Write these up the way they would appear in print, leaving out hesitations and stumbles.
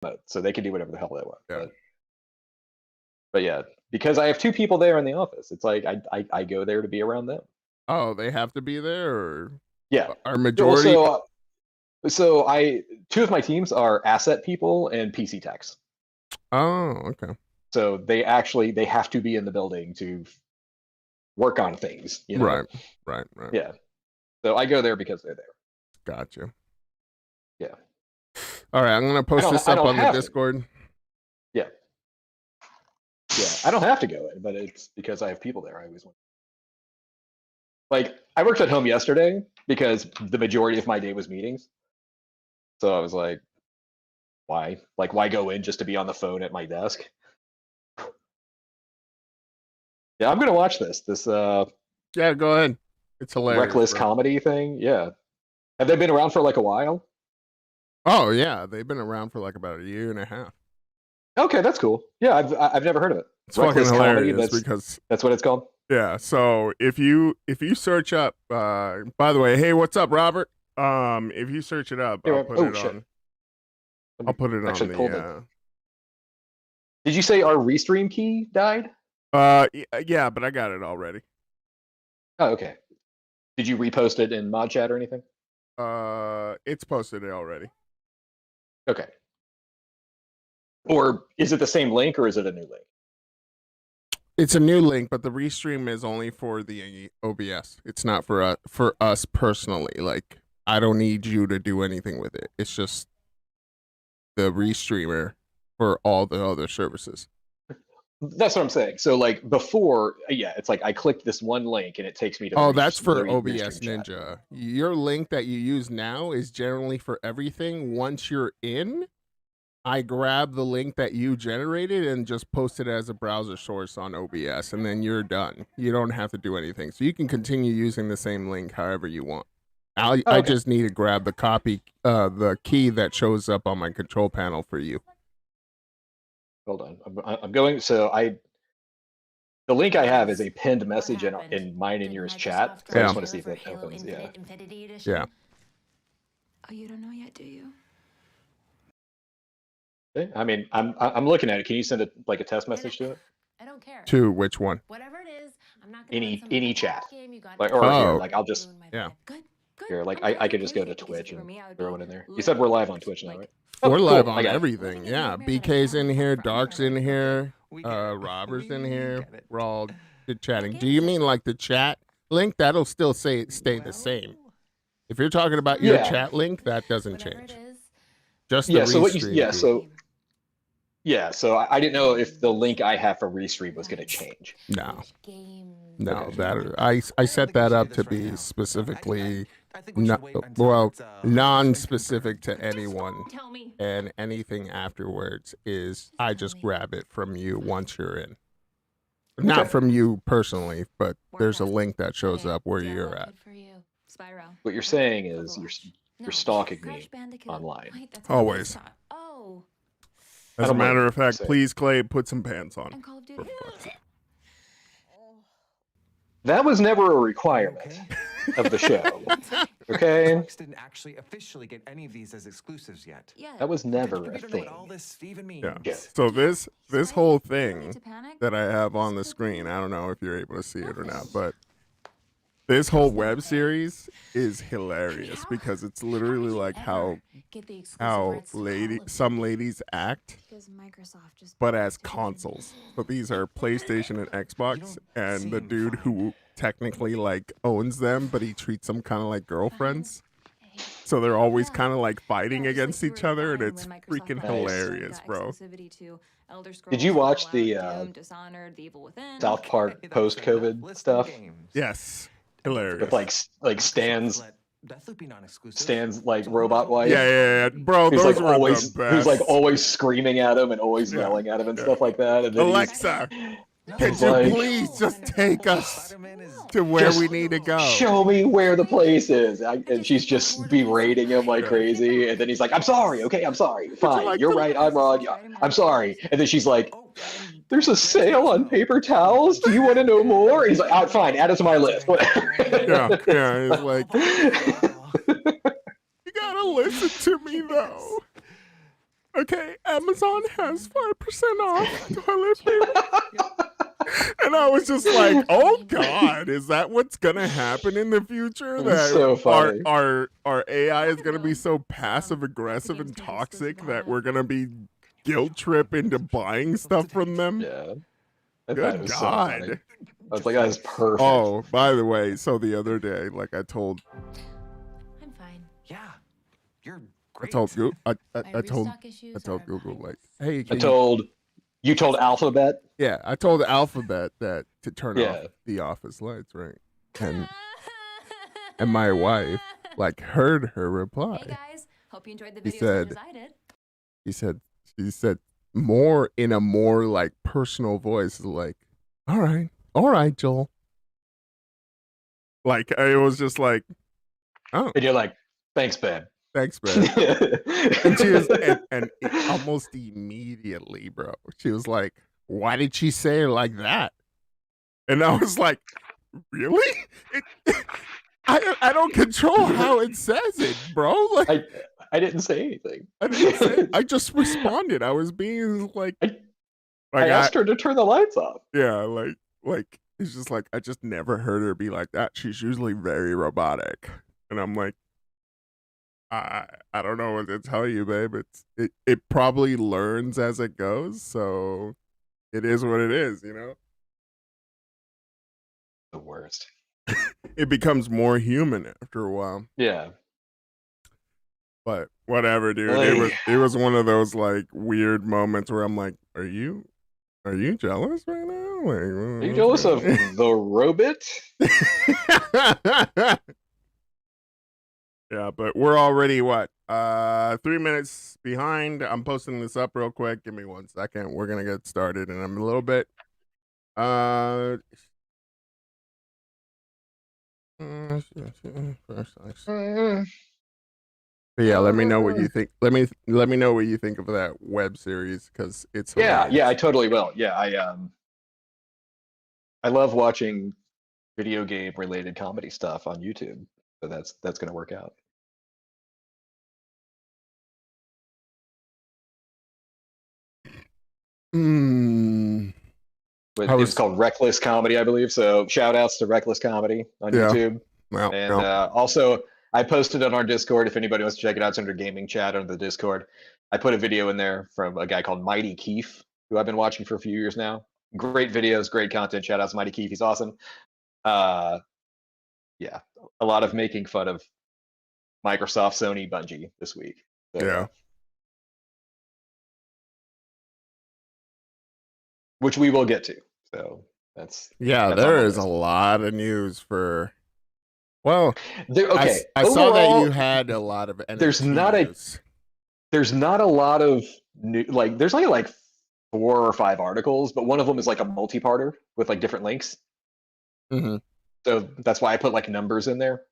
remote, so they can do whatever the hell they want. Yeah. But yeah, because I have two people there in the office, it's like I go there to be around them. Oh, they have to be there, or Yeah. our majority. So two of my teams are asset people and PC techs. Oh, okay. So they have to be in the building to work on things, you know? Right. Yeah. So I go there because they're there. Gotcha. Yeah. All right, I'm gonna post this up on the Discord. Yeah. I don't have to go in, but it's because I have people there. I always want. Like, I worked at home yesterday because the majority of my day was meetings. So I was like, why? Like, why go in just to be on the phone at my desk? Yeah, I'm gonna watch this. Yeah, go ahead. It's hilarious. Reckless comedy thing. Yeah. Have they been around for like a while? Oh yeah, they've been around for like about a year and a half. Okay, that's cool. Yeah, I've never heard of it. It's reckless fucking hilarious because that's what it's called. Yeah. So if you search up, by the way, hey, what's up, Robert? If you search it up, I'll put it on. I'll put it on the. Did you say our restream key died? Yeah, but I got it already. Oh, okay. Did you repost it in mod chat or anything? It's posted already. Okay. Or is it the same link or is it a new link? It's a new link, but the restream is only for the OBS. It's not for us personally. Like, I don't need you to do anything with it. It's just the restreamer for all the other services. That's what I'm saying. So like before, yeah, it's like I clicked this one link and it takes me to. Oh, that's for OBS Ninja. Chat. Your link that you use now is generally for everything. Once you're in, I grab the link that you generated and just post it as a browser source on OBS, and then you're done. You don't have to do anything. So you can continue using the same link however you want. I just need to grab the the key that shows up on my control panel for you. Hold on, I'm going. So the link I have is a pinned message in mine and yours chat. So I just want to see if that opens. Yeah. Yeah. Oh, you don't know yet, do you? Okay. I mean, I'm looking at it. Can you send like a test message to it? I don't care. To which one? Whatever it is, I'm not gonna any chat. Like, or here, like I'll just Good. Here, like I could just go to Twitch and throw it in there. You said we're live on Twitch now, right? We're live on everything. Yeah, BK's in here, Dark's in here, Robert's in here. We're all chatting. Do you mean like the chat link? That'll still stay the same. If you're talking about your chat link, that doesn't change. Just the restream. So I didn't know if the link I have for restream was going to change. No, that I set that up to be specifically non-specific to anyone, and anything afterwards is I just grab it from you once you're in. Not from you personally, but there's a link that shows up where you're at. What you're saying is you're stalking me online. Always. As a matter of fact, please, Clay, put some pants on. That was never a requirement of the show. Okay? Xbox didn't actually officially get any of these as exclusives yet. That was never a thing. All this even means. Yeah. So this whole thing that I have on the screen, I don't know if you're able to see it or not, but this whole web series is hilarious because it's literally like how some ladies act, but as consoles. So these are PlayStation and Xbox, and the dude who technically like owns them, but he treats them kind of like girlfriends. So they're always kind of like fighting against each other, and it's freaking hilarious, bro. Did you watch the South Park post-COVID stuff? Yes. Hilarious. With like Stan's like robot wife. Yeah, bro. Who's those like were always the best. who's like always screaming at him and always yelling at him and stuff like that. And then Alexa, could you please just take us to where we need to go? Show me where the place is. And she's just berating him like crazy. And then he's like, "I'm sorry. Okay, I'm sorry. Fine. Like, you're right. I'm wrong. I'm sorry." And then she's like, "There's a sale on paper towels. Do you want to know more?" And he's like, fine, add it to my list. yeah, he's like, you gotta listen to me though. Okay, Amazon has 5% off toilet paper. And I was just like, oh God, is that what's gonna happen in the future? That so funny. our AI is gonna be so passive aggressive and toxic that we're gonna be guilt trip into buying stuff from them? Yeah. I thought Good it was so God. funny. I was like, that's perfect. Oh, by the way, so the other day, like I told I'm fine. Yeah, you're I great. told Google, My I told restock issues I told are Google behind like, us. hey, I can told you told Alphabet. yeah, I told Alphabet that to turn off Yeah. the office lights, right? And my wife like heard her reply. Hey guys, hope you enjoyed the He video as much said- as I did. She said more in a more like personal voice, like, all right, Joel. Like it was just like, oh, And you're like, thanks, babe. thanks, man. And she was, and almost immediately, bro, she was like, why did she say it like that? And I was like, really? I don't control how it says it, bro. Like I didn't say anything. I just responded. I was being like, I asked her to turn the lights off. yeah, like it's just like I just never heard her be like that. She's usually very robotic, and I'm like, I don't know what to tell you, babe. It probably learns as it goes, so it is what it is, you know. The worst. It becomes more human after a while. Yeah. But whatever, dude. Like- It was one of those like weird moments where I'm like, are you jealous right now? Like, Are you jealous of the robot? Yeah, but we're already what? 3 minutes behind. I'm posting this up real quick. Give me 1 second. We're gonna get started in a little bit. But yeah, let me know what you think. Let me know what you think of that web series because it's hilarious. Yeah, I totally will. Yeah, I love watching video game related comedy stuff on YouTube. So that's gonna work out. But I it was- was called Reckless Comedy, I believe. So shout outs to Reckless Comedy on Yeah. YouTube. Well, And no. also, I posted it on our Discord. If anybody wants to check it out, it's under gaming chat under the Discord. I put a video in there from a guy called Mighty Keef, who I've been watching for a few years now. Great videos, great content. Shout outs to Mighty Keef. He's awesome. Yeah, a lot of making fun of Microsoft, Sony, Bungie this week. So, Yeah. which we will get to. So that's Yeah, that's on there the is a list. lot of news for. Well, Okay, I saw that overall, you had a lot of NFT there's not a- news. there's not a lot of new, like there's only like 4 or 5 articles, but one of them is like a multi-parter with like different links. Mm-hmm. So that's why I put like numbers in there.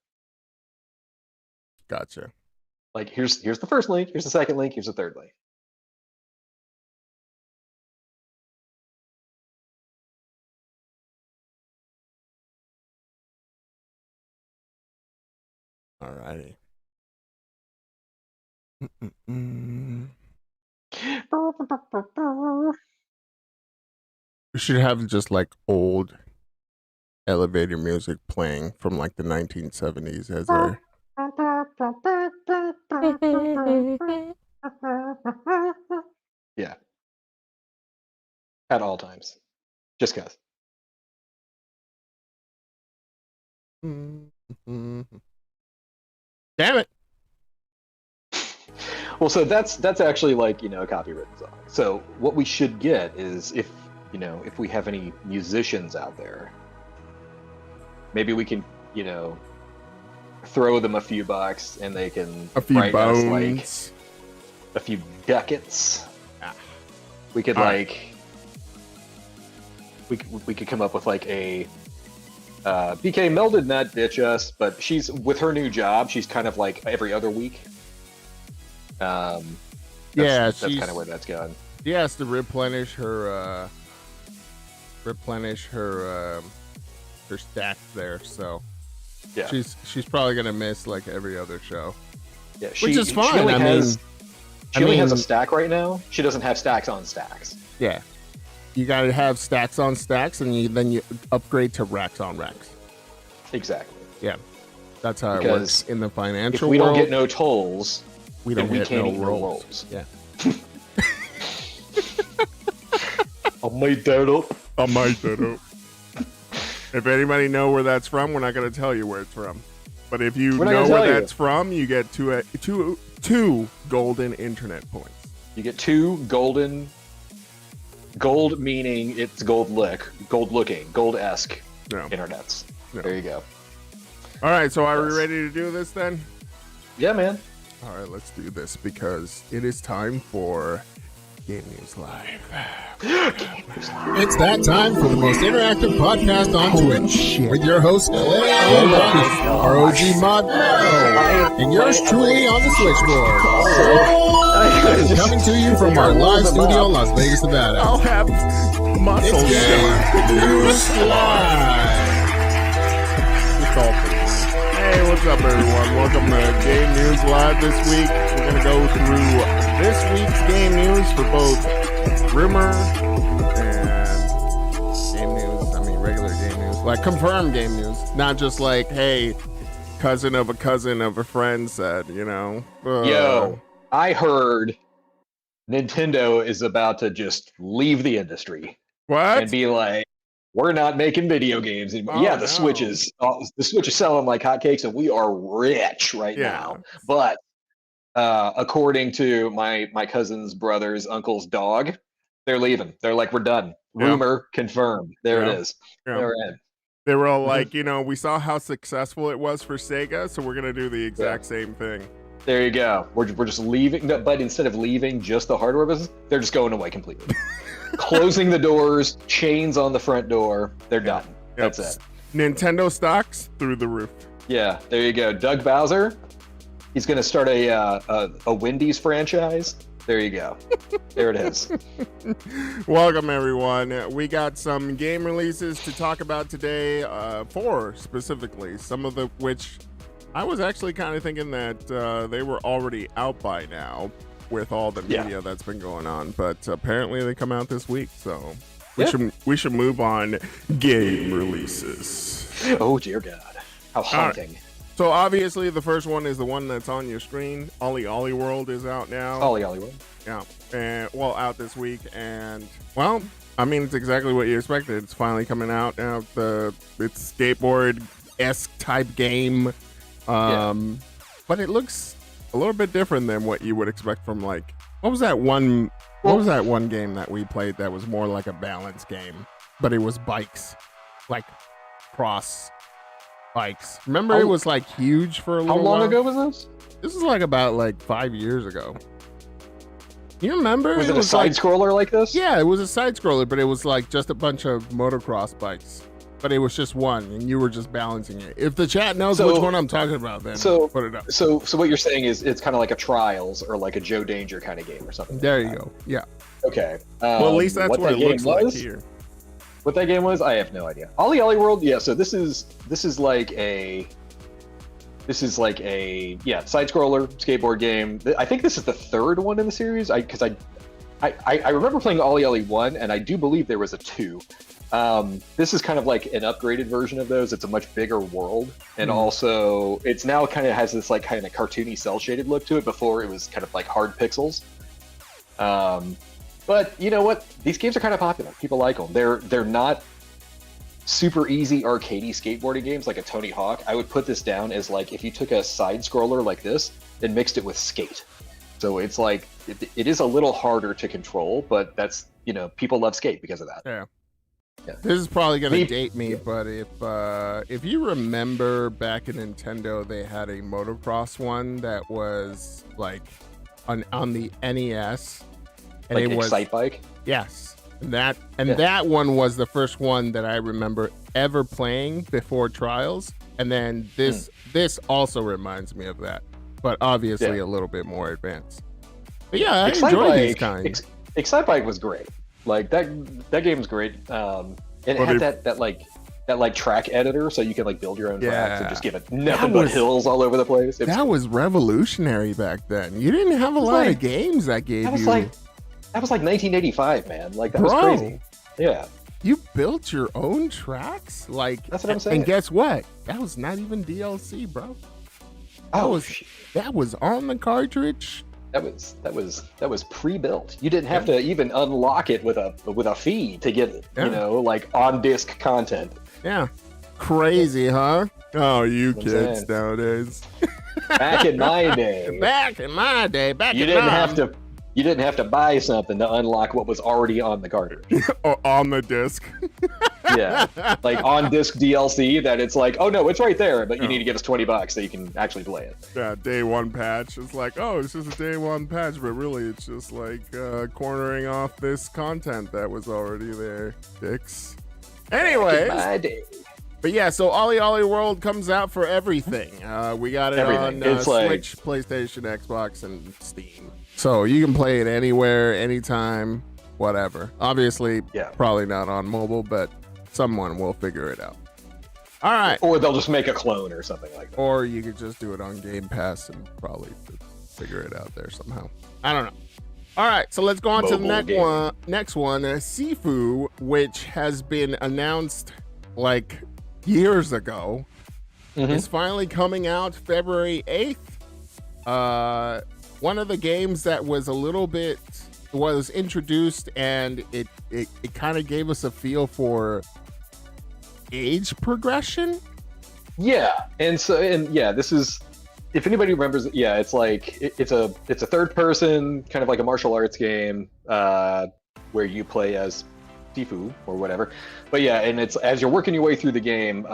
Gotcha. Like here's the first link, here's the second link, here's the third link. Alrighty. Mm-mm-mm. We should have just like old elevator music playing from like the 1970s as our. Yeah. At all times. Just cause. Mm-hmm. Damn it. Well, so that's actually like, a copywritten song. So what we should get is if we have any musicians out there, maybe we can, throw them a few bucks and they can A few write us like bones. a few ducats. Ah. We could All like we could come up with like a BK Mel did not ditch us, but she's with her new job, she's kind of like every other week. Yeah, that's she's- kind of where that's going. She has to replenish her her stats there, so Yeah. she's probably gonna miss like every other show. Yeah, Which is fine. She only I has, mean, She only has a stack right now. She doesn't have stacks on stacks. Yeah. You got to have stacks on stacks, and then you upgrade to racks on racks. Exactly. Yeah. That's how it works in the financial world. If we world. don't get no tolls, we can't eat no no rolls. Yeah. I made that up. If anybody know where that's from, we're not going to tell you where it's from. But if you know where that's from, you get two golden internet points. You get 2 golden. Gold meaning it's gold-looking, gold-esque internets. No. There you go. All right, so are we ready to do this then? Yeah, man. All right, let's do this because it is time for Game News Live. It's that time for the most interactive podcast on Twitch with your host, ROG Mod, and yours truly on the switchboard. Coming to you from our live studio in Las Vegas, Nevada. I'll have muscle Game News Live. Hey, what's up, everyone? Welcome to Game News Live this week. We're going to go through this week's game news for both rumor and game news. I mean, regular game news. Like, confirmed game news. Not just like, hey, cousin of a friend said, you know. Yo, I heard Nintendo is about to just leave the industry. What? And be like, we're not making video games anymore. Oh, yeah, the Switch is selling like hotcakes, and we are rich now. But according to my cousin's brother's uncle's dog, they're leaving. They're like, we're done. Rumor confirmed. There it is. They're in. They were all like, you know, we saw how successful it was for Sega, so we're gonna do the exact same thing. There you go. We're just leaving, but instead of leaving just the hardware business, they're just going away completely. Closing the doors, chains on the front door. They're done. That's it. Nintendo stocks through the roof. Yeah, there you go. Doug Bowser, he's going to start a Wendy's franchise. There you go. There it is. Welcome, everyone. We got some game releases to talk about today, 4 specifically, some of which I was actually kind of thinking that they were already out by now with all the media that's been going on, but apparently they come out this week, so we should move on. Game releases. Oh dear God, how haunting! Right. So obviously the first one is the one that's on your screen. Ollie World is out now. Ollie World. Yeah, and out this week, and well, I mean it's exactly what you expected. It's finally coming out now. It's skateboard-esque type game, but it looks a little bit different than what you would expect from like what was that one game that we played that was more like a balance game, but it was bikes, like cross bikes. Remember, it was like huge for a little while. How long ago was this? This is like about like 5 years ago. You remember? Was it a side scroller like this? Yeah, it was a side scroller, but it was like just a bunch of motocross bikes. But it was just one, and you were just balancing it. If the chat knows which one I'm talking about, then put it up. So what you're saying is it's kind of like a Trials or like a Joe Danger kind of game or something. There you go. Yeah. Okay. Well, at least that's what it looks like here. What that game was, I have no idea. Ollie World, yeah. So this is like a side scroller skateboard game. I think this is the 3rd one in the series. I remember playing Ollie 1, and I do believe there was a 2. This is kind of like an upgraded version of those. It's a much bigger world, and also it's now kind of has this like kind of cartoony cell shaded look to it. Before it was kind of like hard pixels. But you know what? These games are kind of popular. People like them. They're not super easy arcadey skateboarding games like a Tony Hawk. I would put this down as like if you took a side scroller like this and mixed it with Skate. So it's like it is a little harder to control, but that's, you know, people love Skate because of that. Yeah. This is probably gonna date me, but if you remember back in Nintendo, they had a motocross one that was like on the NES, and like it was Excite Bike. Yes, that one was the first one that I remember ever playing before Trials, and then this also reminds me of that, but obviously a little bit more advanced. But yeah, I enjoy these kinds. Excite Bike was great. Like that game's great. It had that like that like track editor, so you can like build your own tracks and just give it nothing That but was- hills all over the place. That was revolutionary back then. You didn't have a lot of games that gave that was you. that was like 1985, man. Like that Bro. was crazy. Yeah. You built your own tracks, like That's what I'm saying. And guess what? That was not even DLC, bro. Oh, That was on the cartridge. that was pre-built. You didn't have to even unlock it with a fee to get you know, like on disc content. Yeah. Crazy, huh? Oh, you That's what I'm kids saying. nowadays. Back in my day, Back in my day, you didn't have to buy something to unlock what was already on the cartridge. on the disc. Yeah, like on disc DLC that it's like, oh no, it's right there, but you need to give us $20 so you can actually play it. Yeah, day one patch. It's like, oh, it's just a day one patch, but really it's just like cornering off this content that was already there. Dicks. Anyways, My day. but yeah, so Ollie Ollie World comes out for everything. We got it Everything. on It's like- Switch, PlayStation, Xbox, and Steam. So you can play it anywhere, anytime, whatever. Obviously, Yeah. probably not on mobile, but someone will figure it out. All right. Or they'll just make a clone or something like that. Or you could just do it on Game Pass and probably figure it out there somehow. I don't know. All right, so let's go on to the Mobile next one. Sifu, which has been announced like years ago, is finally coming out February 8th. One of the games that was a little bit was introduced, and it kind of gave us a feel for age progression. Yeah, this is, if anybody remembers, it's like it's a third person kind of like a martial arts game where you play as Sifu or whatever. But yeah, and it's as you're working your way through the game,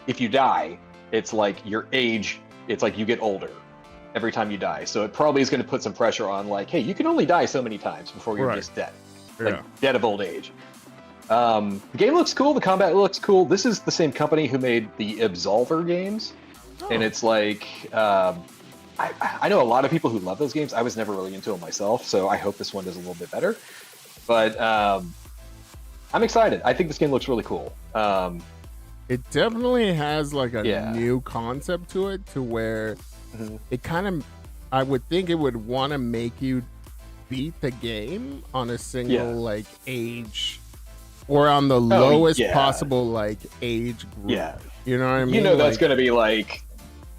if you die, it's like your age, it's like you get older every time you die. So it probably is going to put some pressure on like, hey, you can only die so many times before you're just dead, like dead of old age. The game looks cool. The combat looks cool. This is the same company who made the Absolver games. And it's like, I know a lot of people who love those games. I was never really into them myself, so I hope this one does a little bit better. But I'm excited. I think this game looks really cool. It definitely has like a new concept to it, to where it kind of, I would think it would want to make you beat the game on a single like age, or on the lowest possible like age group. Yeah. You know what I mean? You know that's like, going to be like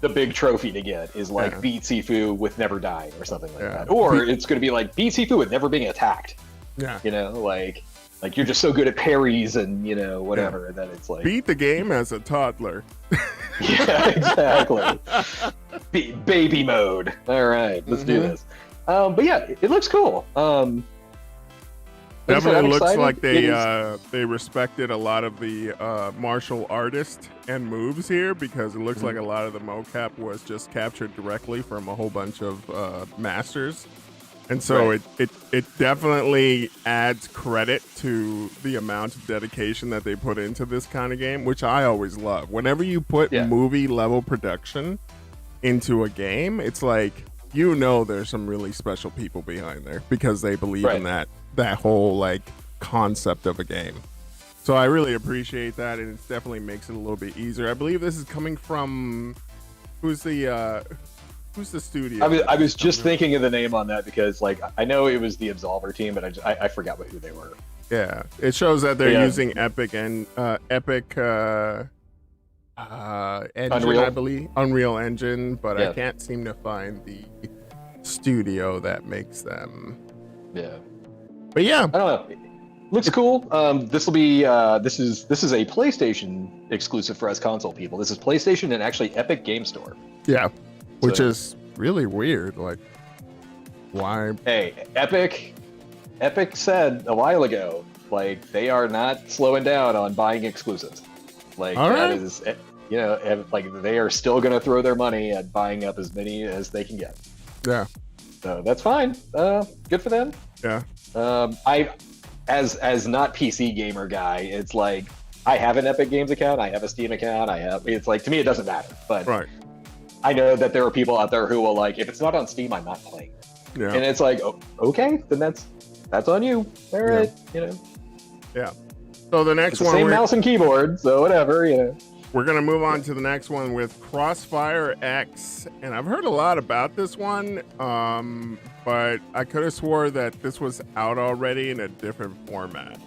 the big trophy to get is like beat Sifu with never dying or something like that. Or it's going to be like beat Sifu with never being attacked. Yeah. You know, like you're just so good at parries and, you know, whatever, that it's like... Beat the game as a toddler. Yeah, exactly. Baby mode. All right, let's do this. But yeah, it looks cool. Definitely looks like they respected a lot of the martial artist and moves here, because it looks like a lot of the mocap was just captured directly from a whole bunch of masters. And so it definitely adds credit to the amount of dedication that they put into this kind of game, which I always love. Whenever you put movie level production into a game, it's like, you know, there's some really special people behind there, because they believe in that whole like concept of a game. So I really appreciate that, and it definitely makes it a little bit easier. I believe this is coming from who's the studio? I was just thinking of the name on that, because like I know it was the Absolver team, but I forgot who they were. Yeah, it shows that they're using Epic and Epic engine, Unreal. I believe, Unreal Engine, but I can't seem to find the studio that makes them. Yeah. But yeah, I don't know. Looks cool. This will be this is a PlayStation exclusive for us console people. This is PlayStation and actually Epic Game Store. Yeah, which is really weird. Like, why? Hey, Epic said a while ago, like, they are not slowing down on buying exclusives. Like, is, you know, like they are still going to throw their money at buying up as many as they can get. Yeah. So that's fine. Good for them. Yeah. I, as not PC gamer guy, it's like I have an Epic Games account, I have a Steam account, it's like, to me it doesn't matter. But I know that there are people out there who will like, if it's not on Steam, I'm not playing. Yeah. And it's like, okay, then that's on you. All right, you know. Yeah. So the next It's the one, same mouse and keyboard, so whatever, you know. we're gonna move on to the next one with Crossfire X, and I've heard a lot about this one, but I could have swore that this was out already in a different format.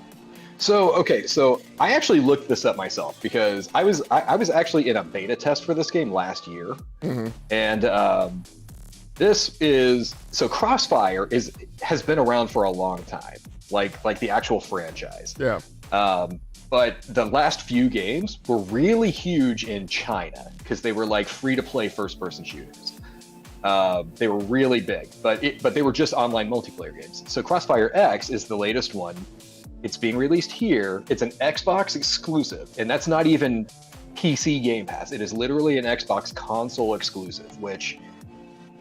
So okay, so I actually looked this up myself because I was actually in a beta test for this game last year, and Crossfire has been around for a long time, like the actual franchise. Yeah. But the last few games were really huge in China because they were like free-to-play first-person shooters. They were really big, but they were just online multiplayer games. So Crossfire X is the latest one. It's being released here. It's an Xbox exclusive, and that's not even PC Game Pass. It is literally an Xbox console exclusive, which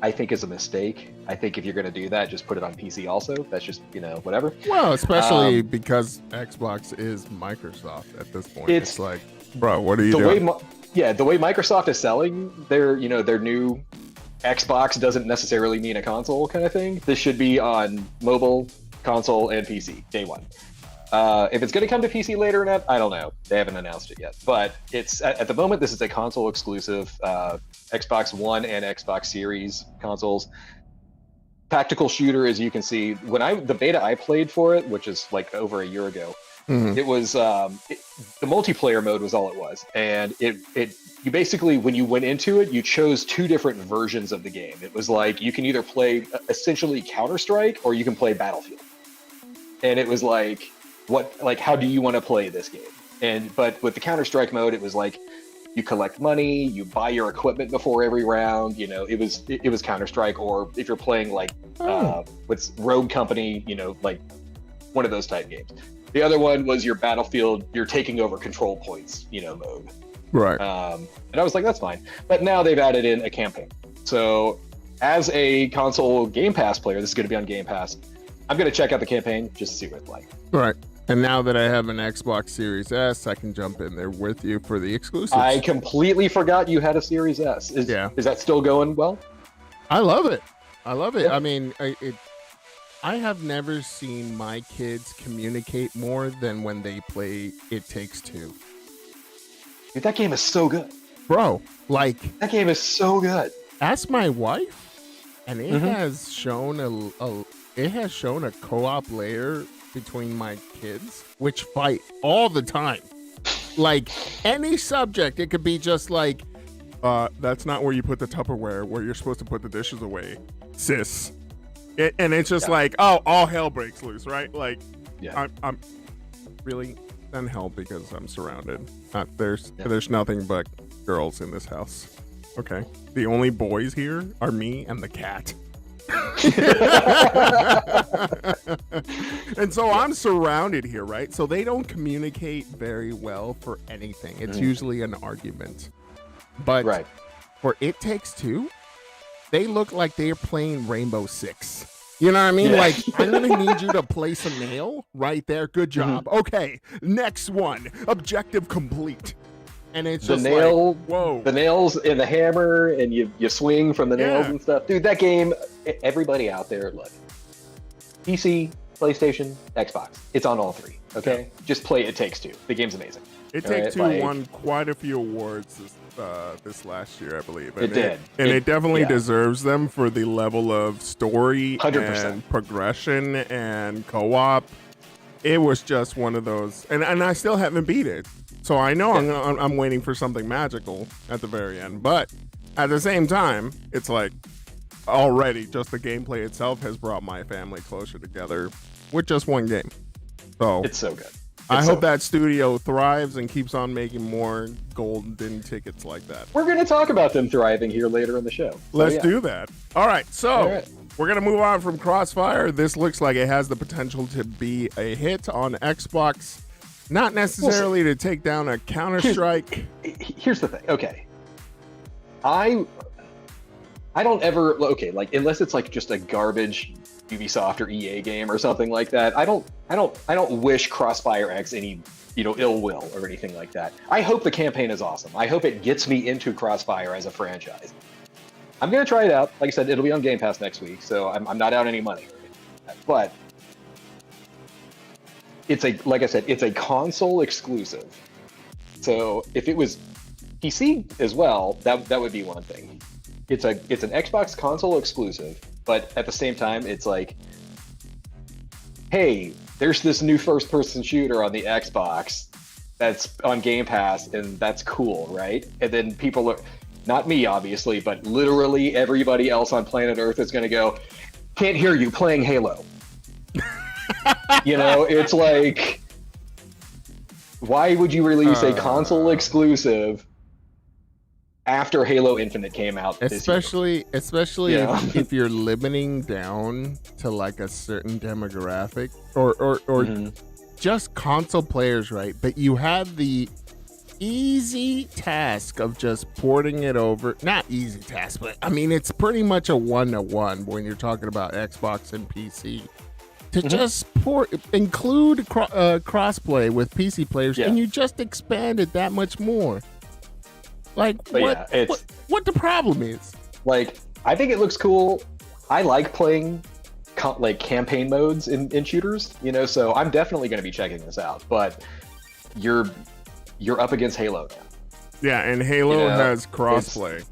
I think is a mistake. I think if you're going to do that, just put it on PC also. That's just, whatever. Well, especially because Xbox is Microsoft at this point. It's like, bro, what are you doing? The way Microsoft is selling their new Xbox doesn't necessarily mean a console kind of thing. This should be on mobile, console, and PC day one. If it's going to come to PC later enough, I don't know. They haven't announced it yet. But it's at the moment, this is a console exclusive, Xbox One and Xbox Series consoles. Tactical shooter, as you can see, the beta I played for it, which is like over a year ago, it was the multiplayer mode was all it was, and you basically, when you went into it, you chose two different versions of the game. It was like you can either play essentially Counter-Strike or you can play Battlefield, and it was like, how do you want to play this game? But with the Counter-Strike mode, it was like you collect money, you buy your equipment before every round. It was Counter-Strike, or if you're playing with Rogue Company, like one of those type games. The other one was your Battlefield, you're taking over control points, mode. Right. And I was like, that's fine. But now they've added in a campaign. So as a console Game Pass player, this is going to be on Game Pass. I'm going to check out the campaign just to see what it's like. Right. And now that I have an Xbox Series S, I can jump in there with you for the exclusives. I completely forgot you had a Series S. Is that still going well? I love it. Yeah. I mean, I have never seen my kids communicate more than when they play It Takes Two. Dude, that game is so good. Bro, that game is so good. Ask my wife, and it has shown a co-op layer between my kids, which fight all the time. Like any subject, it could be just like, that's not where you put the Tupperware, where you're supposed to put the dishes away, sis. And it's just like, oh, all hell breaks loose, right? Like, I'm really in hell because I'm surrounded. There's nothing but girls in this house. Okay, the only boys here are me and the cat. And so I'm surrounded here, right? So they don't communicate very well for anything. It's usually an argument. But for It Takes Two, they look like they're playing Rainbow Six. You know what I mean? Yeah. Like, I'm going to need you to place a nail right there. Good job. Okay, next one. Objective complete. And it's just whoa. The nails and the hammer, and you swing from the nails and stuff. Dude, that game, everybody out there, look. PC, PlayStation, Xbox. It's on all three, okay? Just play It Takes Two. The game's amazing. It Takes Two won quite a few awards this last year, I believe. It did. And it definitely deserves them for the level of story 100%. And progression and co-op. It was just one of those. And I still haven't beat it. So I know I'm waiting for something magical at the very end. But at the same time, it's like already just the gameplay itself has brought my family closer together with just one game. So it's so good. I hope that studio thrives and keeps on making more golden tickets like that. We're going to talk about them thriving here later in the show. Let's do that. All right. So we're going to move on from Crossfire. This looks like it has the potential to be a hit on Xbox. Not necessarily to take down a Counter-Strike. Here's the thing. Okay. I don't ever, like, unless it's like just a garbage Ubisoft or EA game or something like that, I don't wish Crossfire X any, ill will or anything like that. I hope the campaign is awesome. I hope it gets me into Crossfire as a franchise. I'm going to try it out. Like I said, it'll be on Game Pass next week, so I'm not out any money or anything like that. But it's a, like I said, it's a console exclusive. So if it was PC as well, that would be one thing. It's an Xbox console exclusive, but at the same time, it's like, hey, there's this new first-person shooter on the Xbox that's on Game Pass, and that's cool, right? And then people are, not me obviously, but literally everybody else on planet Earth is going to go, can't hear you playing Halo. You know, it's like, why would you release a console exclusive after Halo Infinite came out this year? Especially Yeah. if you're limiting down to like a certain demographic or just console players, right? But you have the easy task of just porting it over. Not easy task, but I mean, it's pretty much a 1-to-1 when you're talking about Xbox and PC. To just include crossplay with PC players, and you just expand it that much more. Like, what the problem is? Like, I think it looks cool. I like playing like campaign modes in shooters, you know, so I'm definitely going to be checking this out. But you're up against Halo now. Yeah, and Halo has crossplay.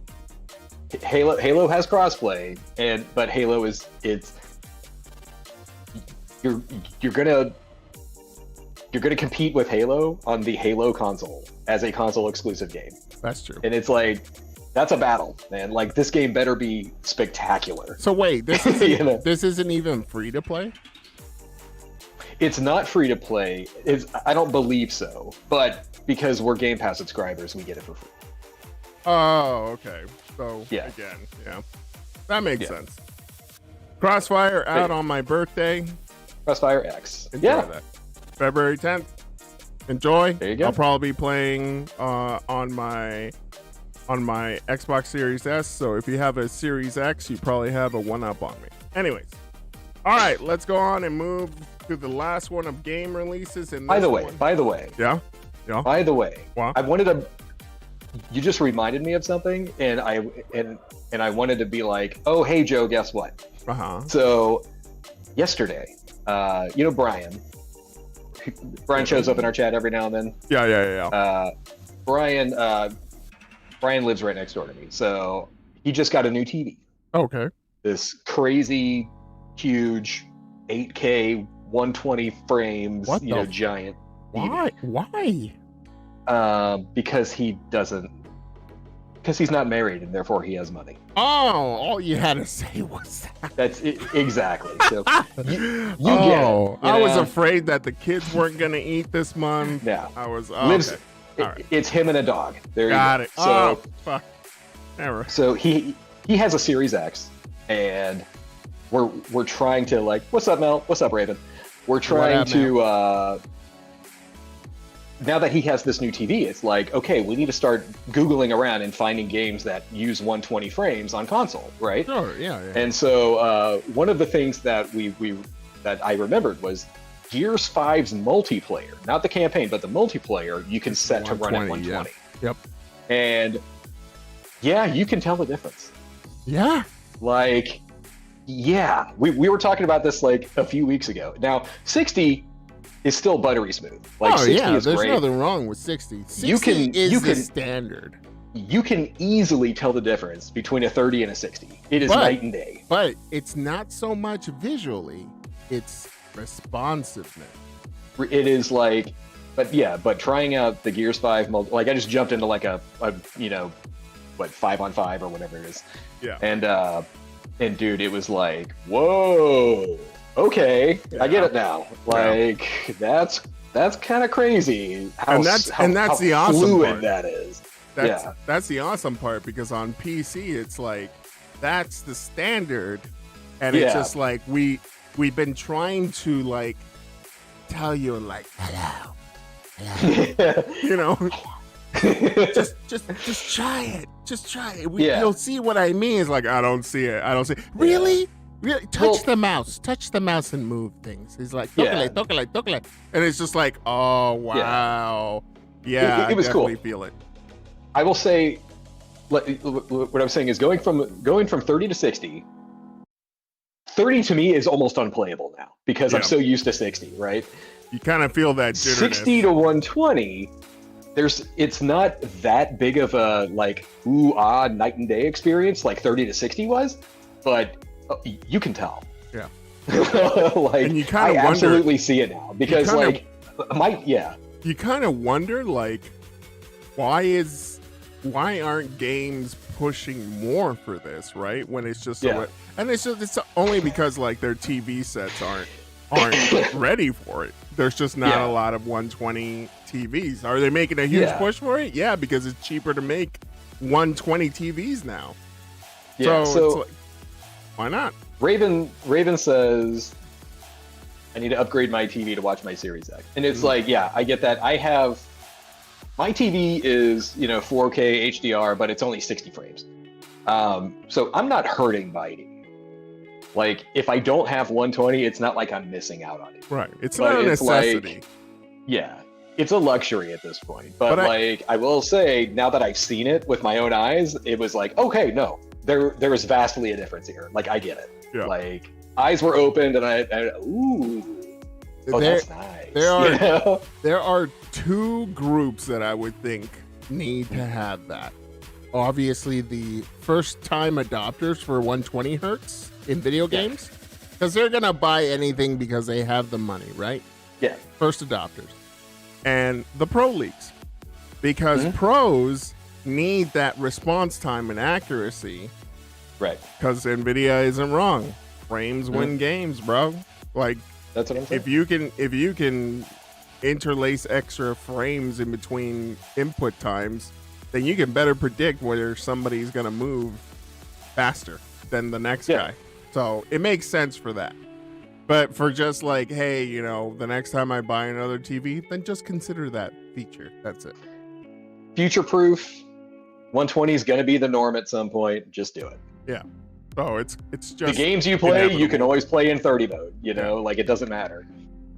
Halo has crossplay, but Halo is you're gonna compete with Halo on the Halo console as a console exclusive game. That's true. And it's like, that's a battle, man. Like, this game better be spectacular. So wait, this isn't, this isn't even free to play? It's not free to play. I don't believe so. But because we're Game Pass subscribers, we get it for free. Oh, okay. So yeah. Again, yeah, that makes sense. Crossfire out on my birthday. Crossfire X. Enjoy that. February 10th. Enjoy. There you go. I'll probably be playing on my Xbox Series S. So if you have a Series X, you probably have a 1-up on me. Anyways, all right, let's go on and move to the last one of game releases. And by the way, yeah. By the way, wow. I wanted to. You just reminded me of something, and I wanted to be like, oh, hey Joe, guess what? So yesterday, you know Brian. Brian shows up in our chat every now and then. Yeah. Brian lives right next door to me, so he just got a new TV. Okay. This crazy, huge, 8K, 120 frames, giant. Why? TV. Why? Because he's not married, and therefore he has money. Oh, all you had to say was that. That's it, exactly. So you get it. I was afraid that the kids weren't gonna eat this month. Yeah. I was. Okay. Right. It's him and a dog. There Got you it. go. So, fuck. Never. So he has a Series X, and we're trying to, like, what's up, Mel? What's up, Raven? We're trying to. Now that he has this new TV, it's like, okay, we need to start Googling around and finding games that use 120 frames on console, right? Sure, yeah. And so one of the things that that I remembered was Gears 5's multiplayer, not the campaign, but the multiplayer, you can set to run at 120. Yeah. Yep. And yeah, you can tell the difference. Yeah. Like, yeah, we were talking about this like a few weeks ago. Now, 60 is still buttery smooth. Like, 60 is there's great. Nothing wrong with 60. 60 is the standard. You can easily tell the difference between a 30 and a 60. It is night and day. But it's not so much visually, it's responsiveness. It is like, but trying out the Gears 5, like, I just jumped into like a 5-on-5 or whatever it is. Yeah. And dude, it was like, whoa. Okay, I get it now. Like, that's kind of crazy. And that's the awesome fluid part. That is. That's the awesome part, because on PC it's like that's the standard, and it's just like we've been trying to like tell you like hello, you know. just try it. Just try it. You'll see what I mean. It's like I don't see it. Really. Really? Touch the mouse and move things. He's like, tokale. And it's just like, oh, wow. Yeah, it was I definitely feel it. I will say, what I'm saying is going from 30 to 60, 30 to me is almost unplayable now because I'm so used to 60, right? You kind of feel that jitteriness. 60 to 120, it's not that big of a like night and day experience like 30 to 60 was, but you can tell. Yeah. Like, and you kind of absolutely see it now because you kind of wonder like why aren't games pushing more for this, right? When it's just and it's only because like their TV sets aren't ready for it. There's just not a lot of 120 TVs. Are they making a huge push for it? Yeah, because it's cheaper to make 120 TVs now. Yeah, so it's like, why not? Raven says, I need to upgrade my TV to watch my Series X. And it's like, yeah, I get that. My TV is, 4K HDR, but it's only 60 frames. So I'm not hurting by it. Like, if I don't have 120, it's not like I'm missing out on it. Right. It's not a necessity. It's a luxury at this point. But I will say, now that I've seen it with my own eyes, it was like, okay, no, there is vastly a difference here. Like, I get it. Yeah. Like, eyes were opened, and that's nice. There are two groups that I would think need to have that. Obviously, the first-time adopters for 120 hertz in video games, because they're gonna buy anything because they have the money, right? Yeah. First adopters, and the pro leagues, because pros need that response time and accuracy, right? Because NVIDIA isn't wrong. Frames win games, bro. Like, that's what I'm saying. If you can interlace extra frames in between input times, then you can better predict whether somebody's gonna move faster than the next guy. So it makes sense for that. But for just like, hey, the next time I buy another TV, then just consider that feature. That's it. Future proof. 120 is going to be the norm at some point. Just do it. Yeah. Oh, it's just the games you play, inevitable. You can always play in 30 mode. Like it doesn't matter.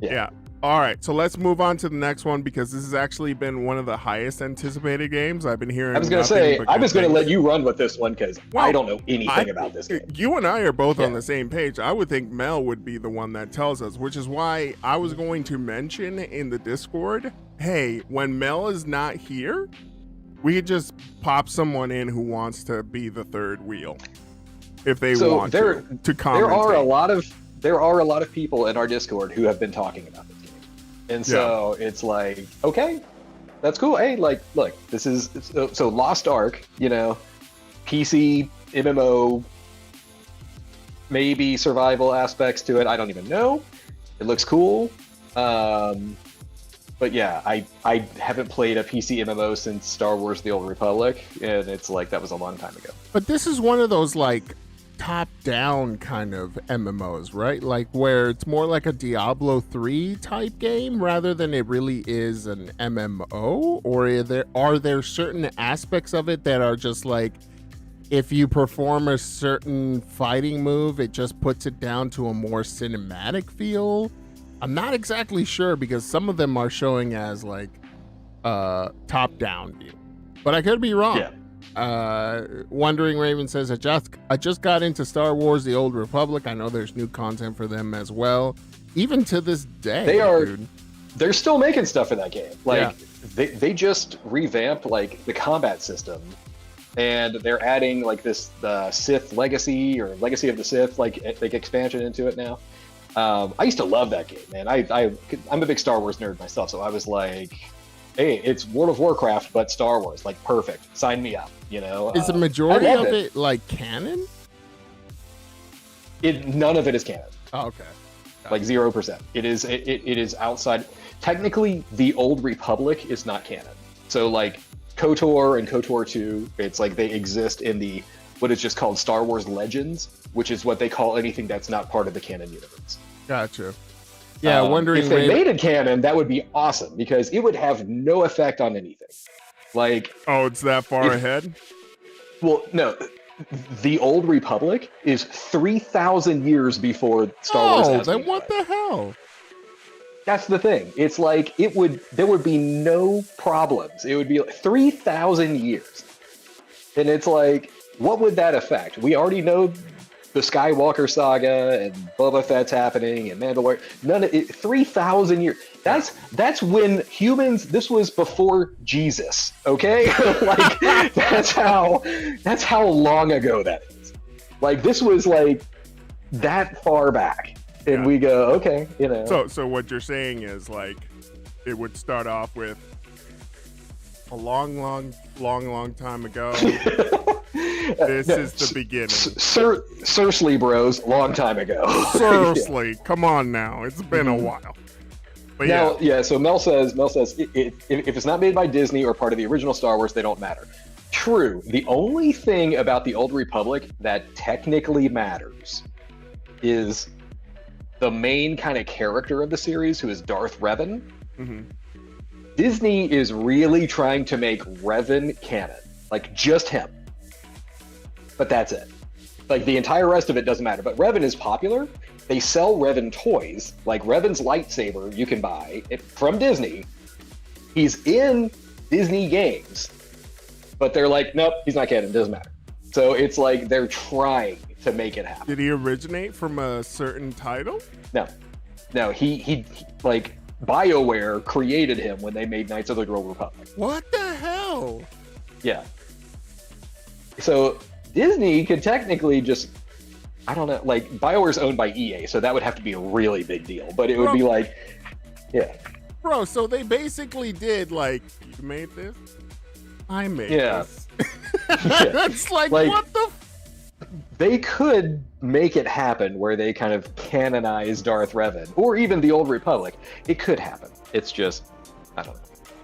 Yeah. All right, so let's move on to the next one because this has actually been one of the highest anticipated games I've been hearing. I was going to say, I was going to let you run with this one because I don't know anything about this game. You and I are both on the same page. I would think Mel would be the one that tells us, which is why I was going to mention in the Discord, hey, when Mel is not here, we could just pop someone in who wants to be the third wheel if they want to commentate. There are a lot of people in our Discord who have been talking about this game. And so it's like, okay, that's cool. Hey, like, look, this is so Lost Ark, PC, MMO, maybe survival aspects to it. I don't even know. It looks cool. But yeah, I haven't played a PC MMO since Star Wars The Old Republic. And it's like, that was a long time ago. But this is one of those like top-down kind of MMOs, right? Like where it's more like a Diablo 3 type game rather than it really is an MMO? Or are there certain aspects of it that are just like, if you perform a certain fighting move, it just puts it down to a more cinematic feel? I'm not exactly sure because some of them are showing as like top-down view, but I could be wrong. Yeah. Wondering Raven says, I just got into Star Wars The Old Republic. I know there's new content for them as well. Even to this day, they're still making stuff for that game. Like they just revamped like the combat system, and they're adding like the Sith Legacy or Legacy of the Sith like expansion into it now. I used to love that game, man. I'm a big Star Wars nerd myself, so I was like, hey, it's World of Warcraft, but Star Wars, like perfect. Sign me up, Is the majority of it like canon? None of it is canon. Oh, okay. Like 0%. It is outside. Technically, the Old Republic is not canon. So like KOTOR and KOTOR 2, it's like they exist in what is just called Star Wars Legends, which is what they call anything that's not part of the canon universe. Gotcha. Yeah, wondering if they made it canon, that would be awesome because it would have no effect on anything. Like, it's that far ahead? Well, no. The Old Republic is 3,000 years before Star Wars. Oh, then what the hell? That's the thing. It's like there would be no problems. It would be like 3,000 years. And it's like, what would that affect? We already know the Skywalker saga and Boba Fett's happening and Mandalorian. None of it. 3,000 years. That's when humans. This was before Jesus. Okay, like that's how long ago that is. Like this was like that far back, and we go, okay, you know. So what you're saying is like it would start off with a long time ago. This is the beginning. Seriously, bros, long time ago. Seriously, come on now. It's been a while. But now, so Mel says if it's not made by Disney or part of the original Star Wars, they don't matter. True. The only thing about the Old Republic that technically matters is the main kind of character of the series, who is Darth Revan. Mm-hmm. Disney is really trying to make Revan canon, like just him. But that's it. Like the entire rest of it doesn't matter. But Revan is popular. They sell Revan toys, like Revan's lightsaber you can buy from Disney. He's in Disney games, but they're like, nope, he's not canon, doesn't matter. So it's like they're trying to make it happen. Did he originate from a certain title? No, he like BioWare created him when they made Knights of the Old Republic. What the hell? Yeah. So Disney could technically just, I don't know, like BioWare's owned by EA, so that would have to be a really big deal. But it would be like, yeah. Bro, so they basically did like, you made this? I made this. It's like what the? They could make it happen where they kind of canonize Darth Revan, or even the Old Republic. It could happen. It's just, I don't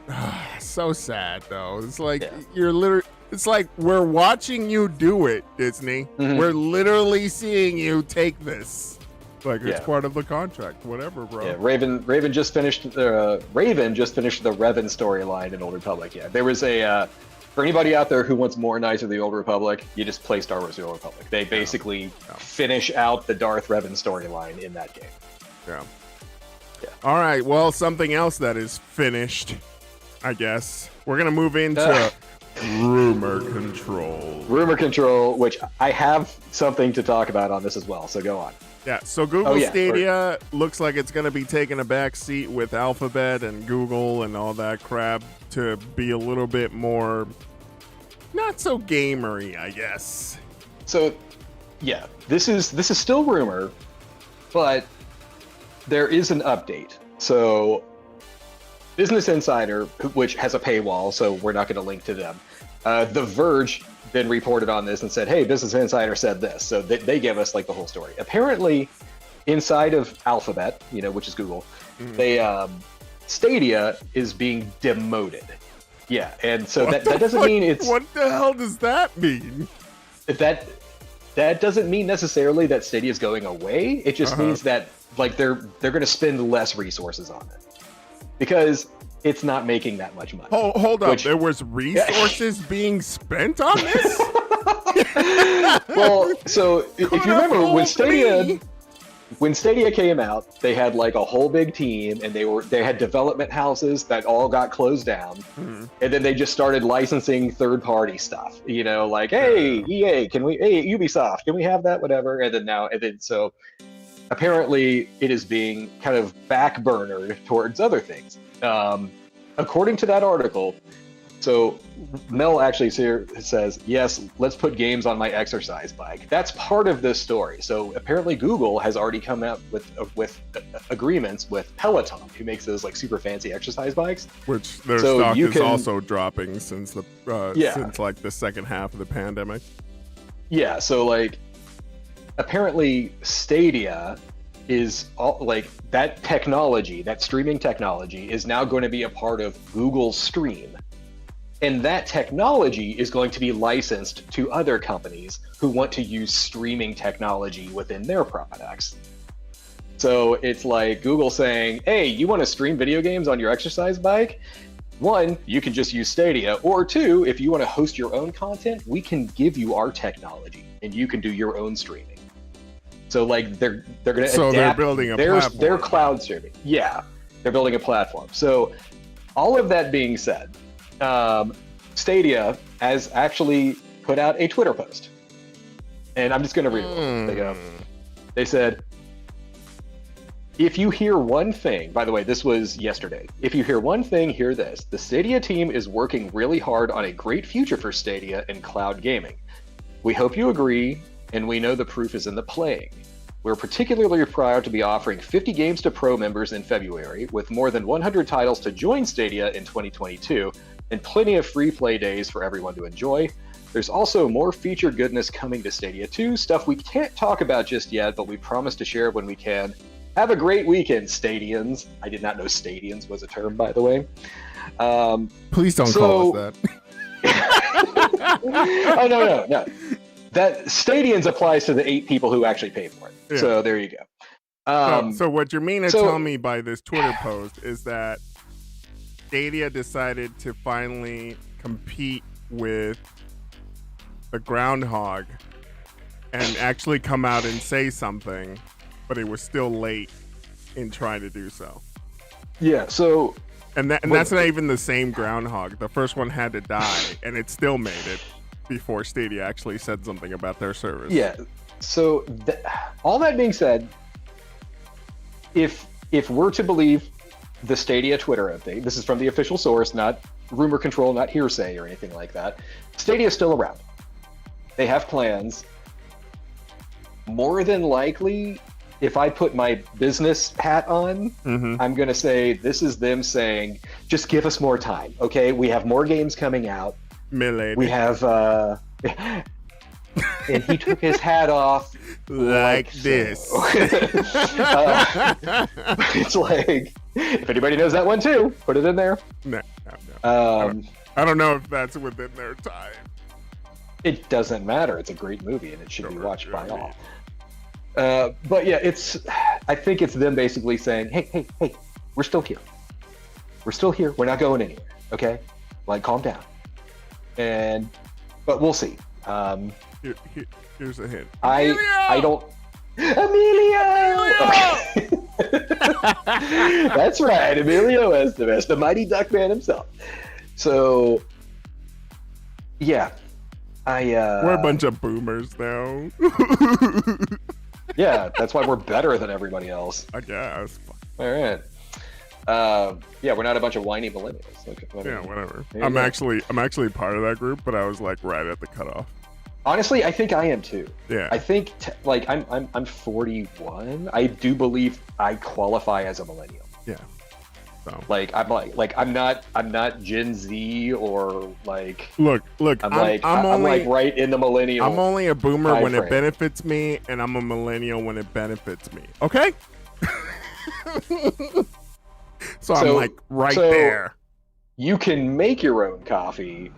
know. So sad though. It's like you're literally. It's like we're watching you do it, Disney. Mm-hmm. We're literally seeing you take this. Like it's part of the contract, whatever, bro. Yeah, Raven just finished the Revan storyline in Old Republic. Yeah, there was for anybody out there who wants more Knights of the Old Republic, you just play Star Wars: The Old Republic. They basically finish out the Darth Revan storyline in that game. Yeah. All right. Well, something else that is finished, I guess. We're gonna move into rumor control. Rumor control, which I have something to talk about on this as well. So go on. Yeah, so Google Stadia looks like it's going to be taking a back seat with Alphabet and Google and all that crap to be a little bit more not so gamery, I guess. So, yeah, this is still rumor, but there is an update. So, Business Insider, which has a paywall, so we're not going to link to them. The Verge then reported on this and said, hey, Business Insider said this. So they give us like the whole story. Apparently, inside of Alphabet, which is Google, they Stadia is being demoted. Yeah, and so that doesn't mean it's... What the hell does that mean? That doesn't mean necessarily that Stadia is going away. It just means that like they're going to spend less resources on it because it's not making that much money. Hold up, there was resources being spent on this? Well, so if you remember when Stadia came out, they had like a whole big team, and they had development houses that all got closed down, and then they just started licensing third-party stuff. Like, hey, EA, hey, Ubisoft, can we have that? Whatever. And then so apparently it is being kind of backburnered towards other things. According to that article, so Mel actually says, yes, let's put games on my exercise bike. That's part of this story. So apparently Google has already come out with agreements with Peloton, who makes those like super fancy exercise bikes. Which their stock is also dropping since since like the second half of the pandemic. Yeah, so like apparently Stadia is all, like that technology, that streaming technology is now going to be a part of Google Stream. And that technology is going to be licensed to other companies who want to use streaming technology within their products. So it's like Google saying, hey, you want to stream video games on your exercise bike? One, you can just use Stadia. Or two, if you want to host your own content, we can give you our technology and you can do your own streaming. So like they're going to adapt they're building their cloud streaming. Yeah, they're building a platform. So all of that being said, Stadia has actually put out a Twitter post. And I'm just going to read it. They said, if you hear one thing, by the way, this was yesterday. If you hear one thing, hear this. The Stadia team is working really hard on a great future for Stadia and cloud gaming. We hope you agree, and we know the proof is in the playing. We're particularly proud to be offering 50 games to Pro members in February, with more than 100 titles to join Stadia in 2022, and plenty of free play days for everyone to enjoy. There's also more feature goodness coming to Stadia 2, stuff we can't talk about just yet, but we promise to share when we can. Have a great weekend, Stadians. I did not know Stadians was a term, by the way. Please don't call us that. Oh, no. That Stadians applies to the 8 people who actually pay for it. Yeah. So there you go. So what you mean to tell me by this Twitter post is that Stadia decided to finally compete with the groundhog and actually come out and say something, but it was still late in trying to do so. Yeah, so... And that's not even the same groundhog. The first one had to die, and it still made it before Stadia actually said something about their service. Yeah, so all that being said, if we're to believe the Stadia Twitter update, this is from the official source, not rumor control, not hearsay or anything like that, Stadia is still around. They have plans. More than likely, if I put my business hat on, I'm going to say this is them saying, just give us more time, okay? We have more games coming out. Milady. We have, and he took his hat off like this. It's like, if anybody knows that one too, put it in there. No. I don't know if that's within their time. It doesn't matter. It's a great movie, and it should be watched by all. But yeah, I think it's them basically saying, hey, we're still here. We're still here. We're not going anywhere. Okay? Like, calm down. But we'll see. Here's a hint. I don't. Emilio! That's right. Emilio Estevez, the mighty Duckman himself. So, yeah. We're a bunch of boomers now. Yeah, that's why we're better than everybody else. I guess. All right. Yeah, we're not a bunch of whiny millennials. Okay, whatever. Yeah, whatever. I'm actually part of that group, but I was like right at the cutoff. Honestly, I think I am too. Yeah. I think I'm 41. I do believe I qualify as a millennial. Yeah. So. I'm not Gen Z or like. Look. I'm like right in the millennial. I'm only a boomer when it benefits me, and I'm a millennial when it benefits me. Okay. So I'm like right there. You can make your own coffee,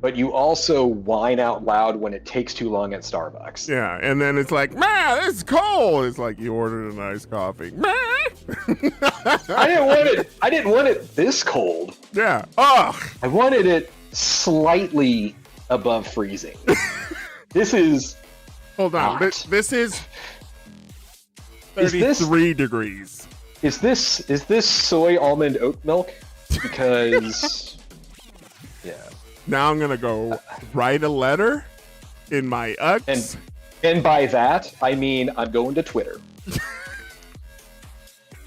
but you also whine out loud when it takes too long at Starbucks. Yeah, and then it's like, man, it's cold. It's like you ordered a nice coffee. I didn't want it this cold. Yeah. Ugh. I wanted it slightly above freezing. This is. Hold on. This is 33 degrees. Is this soy almond oat milk? Because yeah. Now I'm gonna go write a letter in my X. And by that I mean I'm going to Twitter.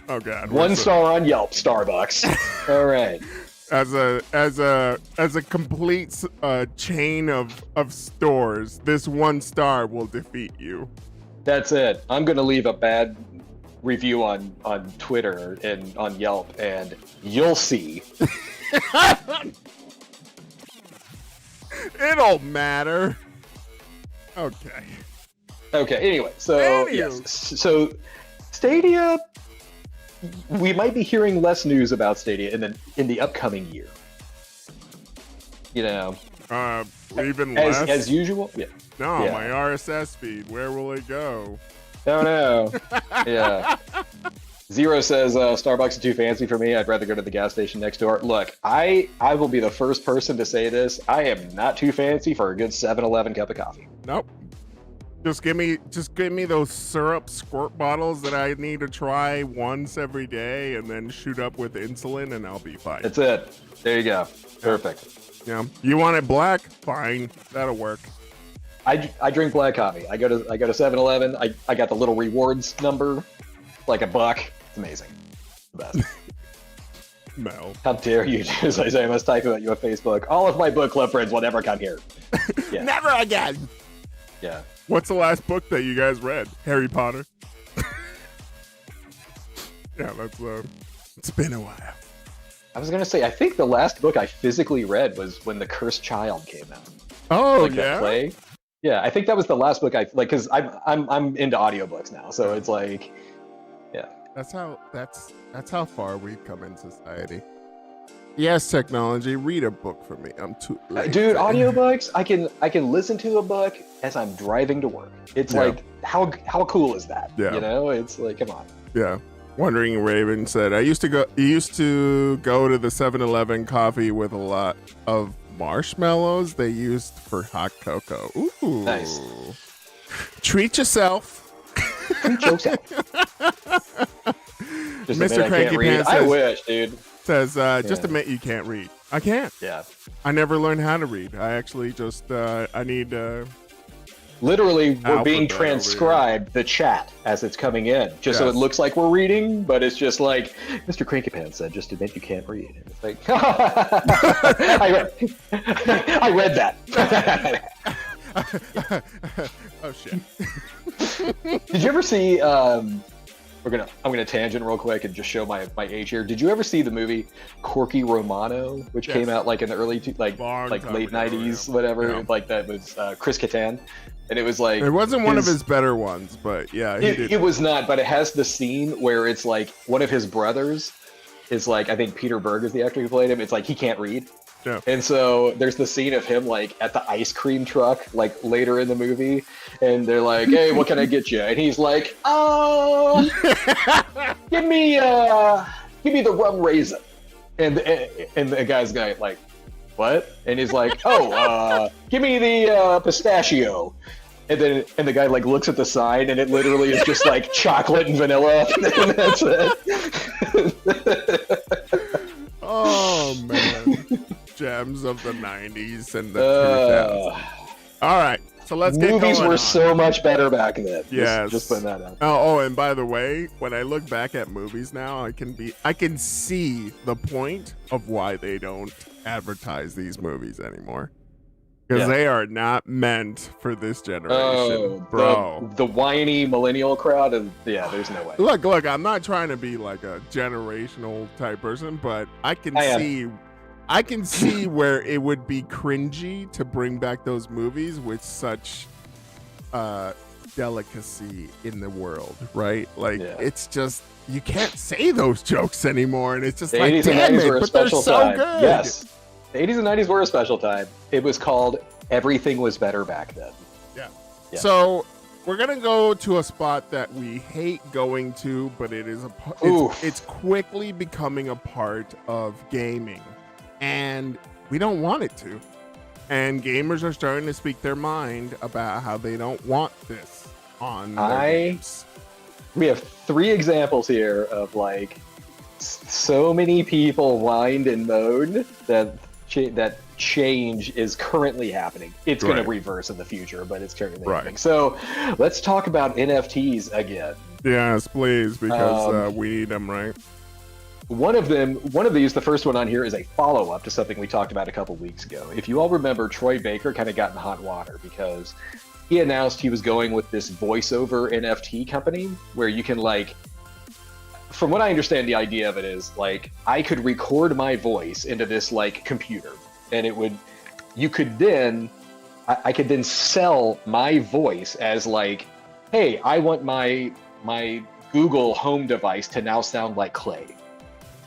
Oh God. 1 star on Yelp, Starbucks. All right. As a complete chain of stores, this 1 star will defeat you. That's it. I'm gonna leave a bad review on Twitter and on Yelp, and you'll see. It don't matter. Okay. Anyway, so yes. So Stadia, we might be hearing less news about Stadia in the upcoming year. You know. Even less as usual. Yeah. No, yeah. My RSS feed. Where will it go? No. Yeah. Zero says Starbucks is too fancy for me. I'd rather go to the gas station next door. Look, I will be the first person to say this. I am not too fancy for a good 7-Eleven cup of coffee. Nope. Just give me those syrup squirt bottles that I need to try once every day, and then shoot up with insulin, and I'll be fine. That's it. There you go. Perfect. Yeah. You want it black? Fine. That'll work. I drink black coffee. I go to 7-Eleven. I got the little rewards number, like $1. It's amazing. The best. No. How dare you, Isaiah? I must type about you on Facebook. All of my book club friends will never come here. Yeah. Never again. Yeah. What's the last book that you guys read? Harry Potter. Yeah, that's it's been a while. I was gonna say, I think the last book I physically read was when The Cursed Child came out. Oh, like yeah. That play. Yeah, I think that was the last book I like, because I'm into audiobooks now, so it's like, yeah. That's how far we've come in society. Yes, technology. Read a book for me. I'm too late. Dude, audiobooks. I can listen to a book as I'm driving to work. It's like how cool is that? Yeah. You know, it's like, come on. Yeah. Wandering Raven said, I used to go to the 7-Eleven coffee with a lot of marshmallows they used for hot cocoa. Ooh. Nice. Treat yourself. Treat yourself. Just Mr. Cranky Pants I says, wish, dude. Says, just admit you can't read. I can't. Yeah. I never learned how to read. I actually just, I need... Literally, we're alphabet being over transcribed the chat as it's coming in, just so it looks like we're reading, but it's just like, Mr. Cranky Pants said, just admit you can't read. And it's like, I read that. Oh, shit. Did you ever see, I'm gonna tangent real quick and just show my age here. Did you ever see the movie Corky Romano, which came out like in the early late '90s, whatever? Yeah. Like that was Chris Kattan, and it was like it wasn't one of his better ones, but yeah, it was not. But it has the scene where it's like one of his brothers is like, I think Peter Berg is the actor who played him. It's like he can't read. Yeah. And so there's the scene of him like at the ice cream truck, like later in the movie, and they're like, "Hey, what can I get you?" And he's like, "Oh, give me the rum raisin." And the guy's like, "What?" And he's like, "Oh, give me the pistachio." And the guy like looks at the sign, and it literally is just like chocolate and vanilla, and that's it. Oh man. Gems of the 90s and the 2000s. All right, so let's get movies going were on. so much better back then. Yes. Just putting that out. Oh, and by the way, when I look back at movies now, I can see the point of why they don't advertise these movies anymore. Because they are not meant for this generation, bro. The whiny millennial crowd, and there's no way. Look, I'm not trying to be like a generational type person, but I can see where it would be cringy to bring back those movies with such delicacy in the world, right? Like, it's just, you can't say those jokes anymore, and it's just the like, 80s damn and 90s it, were a but they're special so time. good. Yes, the 80s and 90s were a special time. It was called Everything Was Better Back Then. Yeah. Yeah. So we're gonna go to a spot that we hate going to, but it is it's quickly becoming a part of gaming, and we don't want it to. And gamers are starting to speak their mind about how they don't want this on their games. We have 3 examples here of like so many people whined and moaned that change is currently happening. It's going to reverse in the future, but it's currently happening. So let's talk about NFTs again. Yes, please, because we need them, right? One of these, the first one on here, is a follow-up to something we talked about a couple weeks ago. If you all remember, Troy Baker kind of got in hot water because he announced he was going with this voiceover NFT company where you can, like, from what I understand, the idea of it is like I could record my voice into this like computer, and I could then sell my voice as like, hey, I want my Google Home device to now sound like Clay.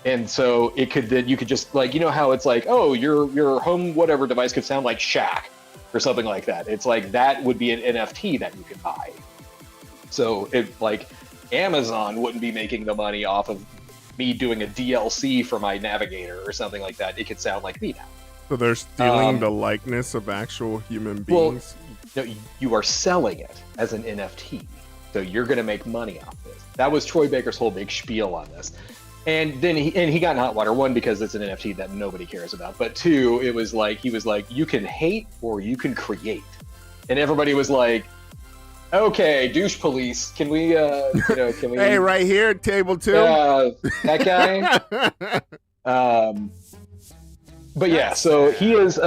And so you could just like, you know how it's like, oh, your home whatever device could sound like Shaq or something like that. It's like that would be an NFT that you could buy. So it like Amazon wouldn't be making the money off of me doing a DLC for my navigator or something like that. It could sound like me now. So they're stealing the likeness of actual human beings? Well, no, you are selling it as an NFT. So you're going to make money off this. That was Troy Baker's whole big spiel on this. And then he got in hot water, one, because it's an NFT that nobody cares about. But two, it was like, he was like, you can hate or you can create. and everybody was like, "Okay, douche police, can we, can we?" Hey, right here, table 2. That guy. But yeah, so he is.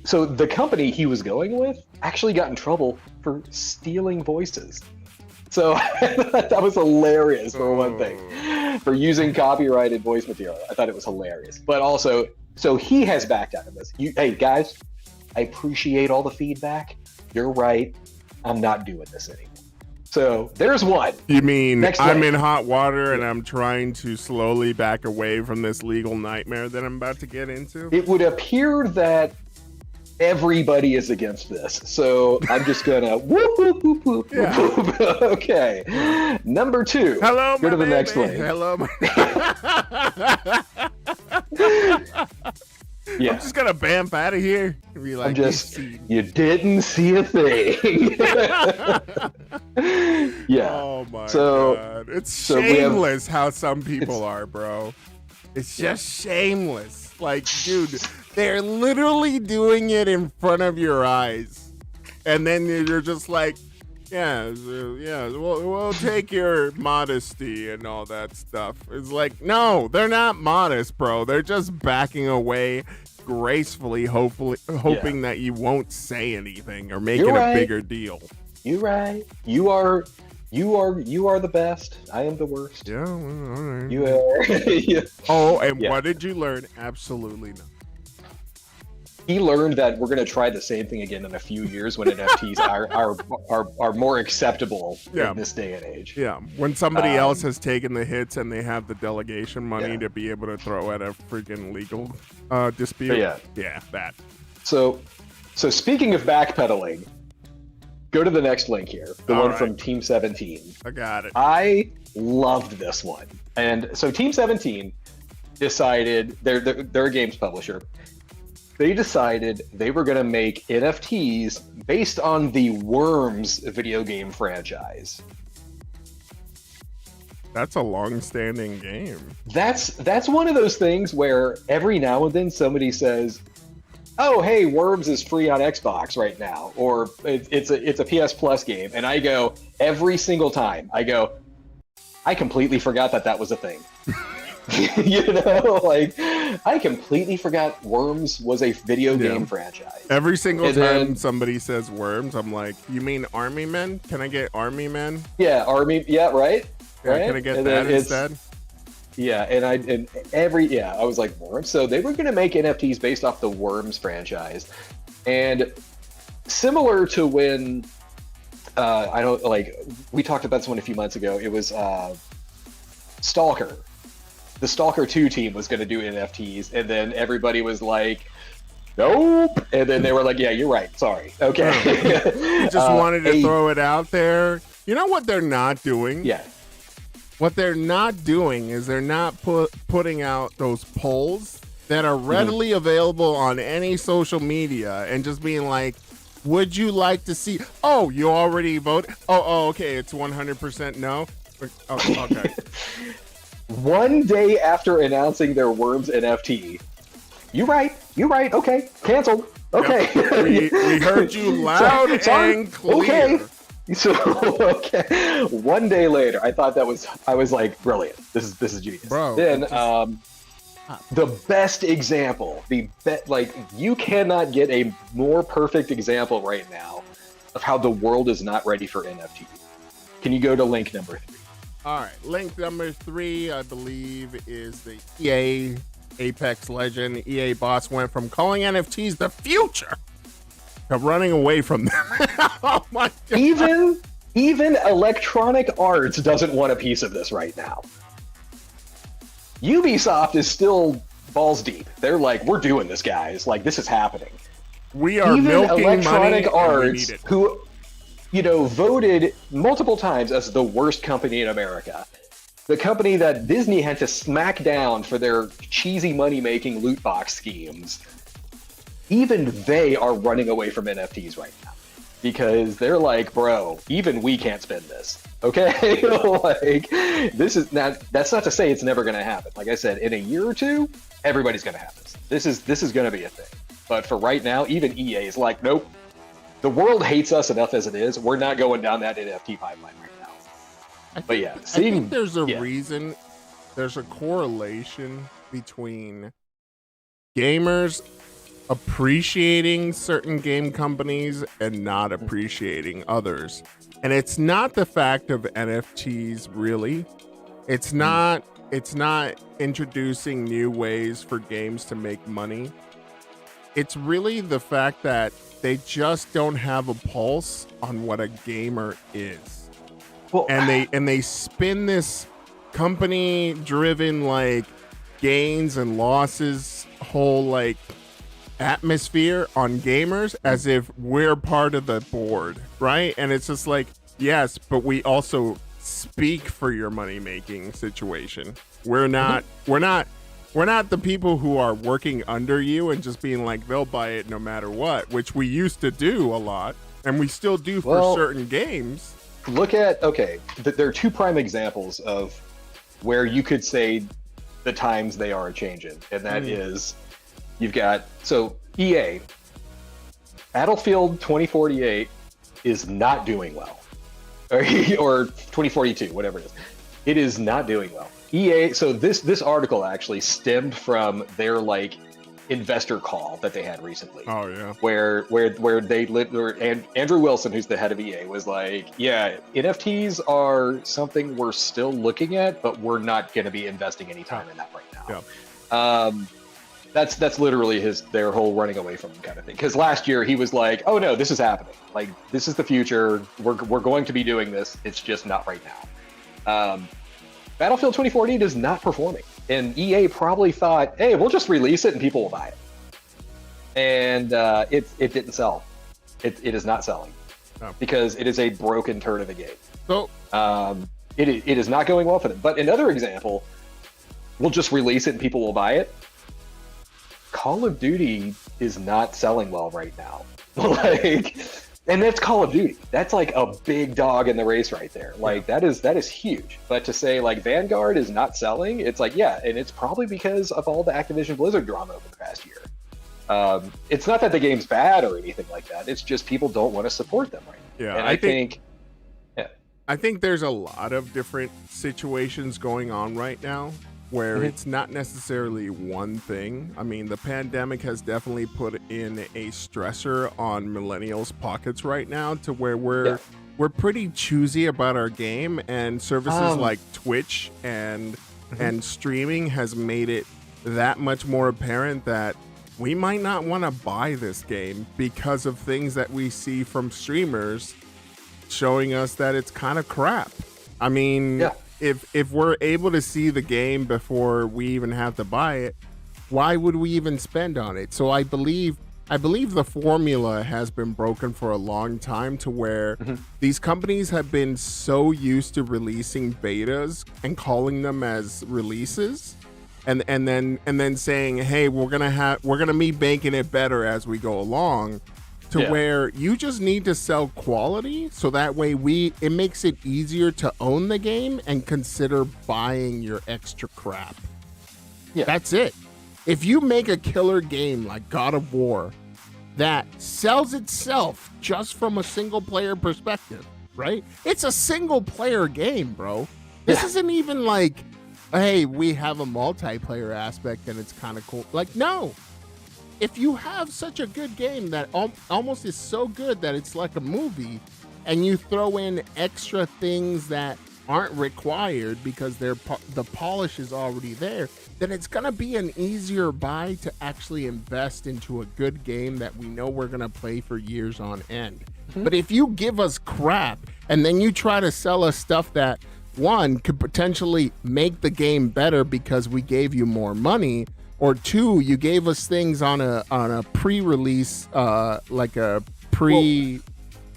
So the company he was going with actually got in trouble for stealing voices. So that was hilarious for one thing, for using copyrighted voice material. I thought it was hilarious. But also, so he has backed out of this. Hey guys, I appreciate all the feedback. You're right. I'm not doing this anymore. So there's one. You mean Next I'm thing. in hot water and I'm trying to slowly back away from this legal nightmare that I'm about to get into? It would appear that everybody is against this. So I'm just gonna whoop, whoop, whoop, whoop, Yeah. whoop. Okay. Number 2. Hello, Go to my the next baby. link. Hello, my... Yeah. I'm just gonna bamf out of here and be like, I'm just, you didn't see a thing. Yeah. Oh my So- god. It's so we have- shameless how some people are, bro. It's just shameless. Like, dude, they're literally doing it in front of your eyes. And then you're just like, yeah, we'll take your modesty and all that stuff. It's like, no, they're not modest, bro. They're just backing away gracefully, hoping that you won't say anything or make You're it right. a bigger deal. You're right. You are the best. I am the worst. Yeah, well, all right. You are. Yeah. Oh, and Yeah. what did you learn? Absolutely nothing. He learned that we're going to try the same thing again in a few years when NFTs are more acceptable Yeah. in this day and age. Yeah, when somebody else has taken the hits and they have the delegation money Yeah. to be able to throw at a freaking legal dispute. Yeah. That. So speaking of backpedaling, go to the next link here, the All one right. from Team 17. I got it. I loved this one. And so Team 17 decided, they're a games publisher. They decided they were going to make NFTs based on the Worms video game franchise. That's a long-standing game. That's one of those things where every now and then somebody says, "Oh, hey, Worms is free on Xbox right now," or it's a PS Plus game, and I go every single time. I go, I completely forgot that was a thing. You know, like I completely forgot Worms was a video game franchise. Every single And time then- somebody says Worms, I'm like, you mean Army Men? Can I get Army Men? Yeah, Army. Yeah, right. Yeah, Right? can I get And that then it's- instead? Yeah, I was like, Worms. So they were going to make NFTs based off the Worms franchise, and similar to when we talked about this one a few months ago. It was Stalker. The Stalker 2 team was going to do NFTs, and then everybody was like, nope. And then they were like, yeah, you're right. Sorry. Okay. You just wanted to throw it out there. You know what they're not doing? Yeah. What they're not doing is they're not putting out those polls that are readily available on any social media and just being like, would you like to see? Oh, you already voted? Oh, okay. It's 100% no. Oh, okay. One day after announcing their Worms NFT, you're right. Okay, canceled. Okay, Yep. We heard you loud and clear. Okay. So okay, one day later, I was like, brilliant. This is genius. Bro, Then the best example, you cannot get a more perfect example right now of how the world is not ready for NFT. Can you go to link number 3? All right, link number 3, I believe, is the EA Apex Legend. EA boss went from calling NFTs the future to running away from them. Oh my god! Even Electronic Arts doesn't want a piece of this right now. Ubisoft is still balls deep. They're like, we're doing this, guys. Like, this is happening. We are Even milking Electronic money, and we Arts, need it. who, voted multiple times as the worst company in America, the company that Disney had to smack down for their cheesy money-making loot box schemes, even they are running away from NFTs right now. Because they're like, bro, even we can't spend this. Okay? Like, this is not, that's not to say it's never going to happen. Like I said, in a year or two, everybody's going to have this. This is going to be a thing. But for right now, even EA is like, nope. the world hates us enough as it is. We're not going down that NFT pipeline right now. But yeah, I think there's a yeah. reason, there's a correlation between gamers appreciating certain game companies and not appreciating others. And it's not the fact of NFTs really. It's not introducing new ways for games to make money. It's really the fact that they just don't have a pulse on what a gamer is. Well, And they spin this company driven like gains and losses whole like atmosphere on gamers as if we're part of the board, right? And it's just like, yes, but we also speak for your money making situation. We're not the people who are working under you and just being like they'll buy it no matter what, which we used to do a lot and we still do for certain games. Look at, there are two prime examples of where you could say the times they are changing, and that is, you've got, so EA, Battlefield 2048 is not doing well, or 2042, whatever it is. It is not doing well. EA, so this article actually stemmed from their like investor call that they had recently. Oh yeah. Where Andrew Wilson, who's the head of EA, was like, yeah, NFTs are something we're still looking at, but we're not going to be investing any time in that right now. Yeah. That's literally their whole running away from them kind of thing. Because last year he was like, oh no, this is happening. Like, this is the future. We're going to be doing this. It's just not right now. Battlefield 2048 is not performing. And EA probably thought, hey, we'll just release it and people will buy it. And it didn't sell. It is not selling because it is a broken turn of a game. So it is not going well for them. But another example, we'll just release it and people will buy it. Call of Duty is not selling well right now. And that's Call of Duty. That's like a big dog in the race right there. Like that is huge. But to say like Vanguard is not selling, it's like, yeah, and it's probably because of all the Activision Blizzard drama over the past year. It's not that the game's bad or anything like that. It's just people don't want to support them right now. Yeah, and I think there's a lot of different situations going on right now where it's not necessarily one thing. I mean, the pandemic has definitely put in a stressor on millennials' pockets right now to where we're pretty choosy about our game, and services like Twitch and streaming has made it that much more apparent that we might not want to buy this game because of things that we see from streamers showing us that it's kind of crap. I mean, if we're able to see the game before we even have to buy it, why would we even spend on it? So I believe the formula has been broken for a long time to where these companies have been so used to releasing betas and calling them as releases and then saying, hey, we're gonna be making it better as we go along, to where you just need to sell quality so that way it makes it easier to own the game and consider buying your extra crap. Yeah, that's it. If you make a killer game like God of War that sells itself just from a single player perspective, right? It's a single player game, bro. This isn't even like, hey, we have a multiplayer aspect and it's kind of cool. Like, no. If you have such a good game that almost is so good that it's like a movie, and you throw in extra things that aren't required because the polish is already there, then it's going to be an easier buy to actually invest into a good game that we know we're going to play for years on end. But if you give us crap and then you try to sell us stuff that, one, could potentially make the game better because we gave you more money, or two, you gave us things on a pre-release, like a pre,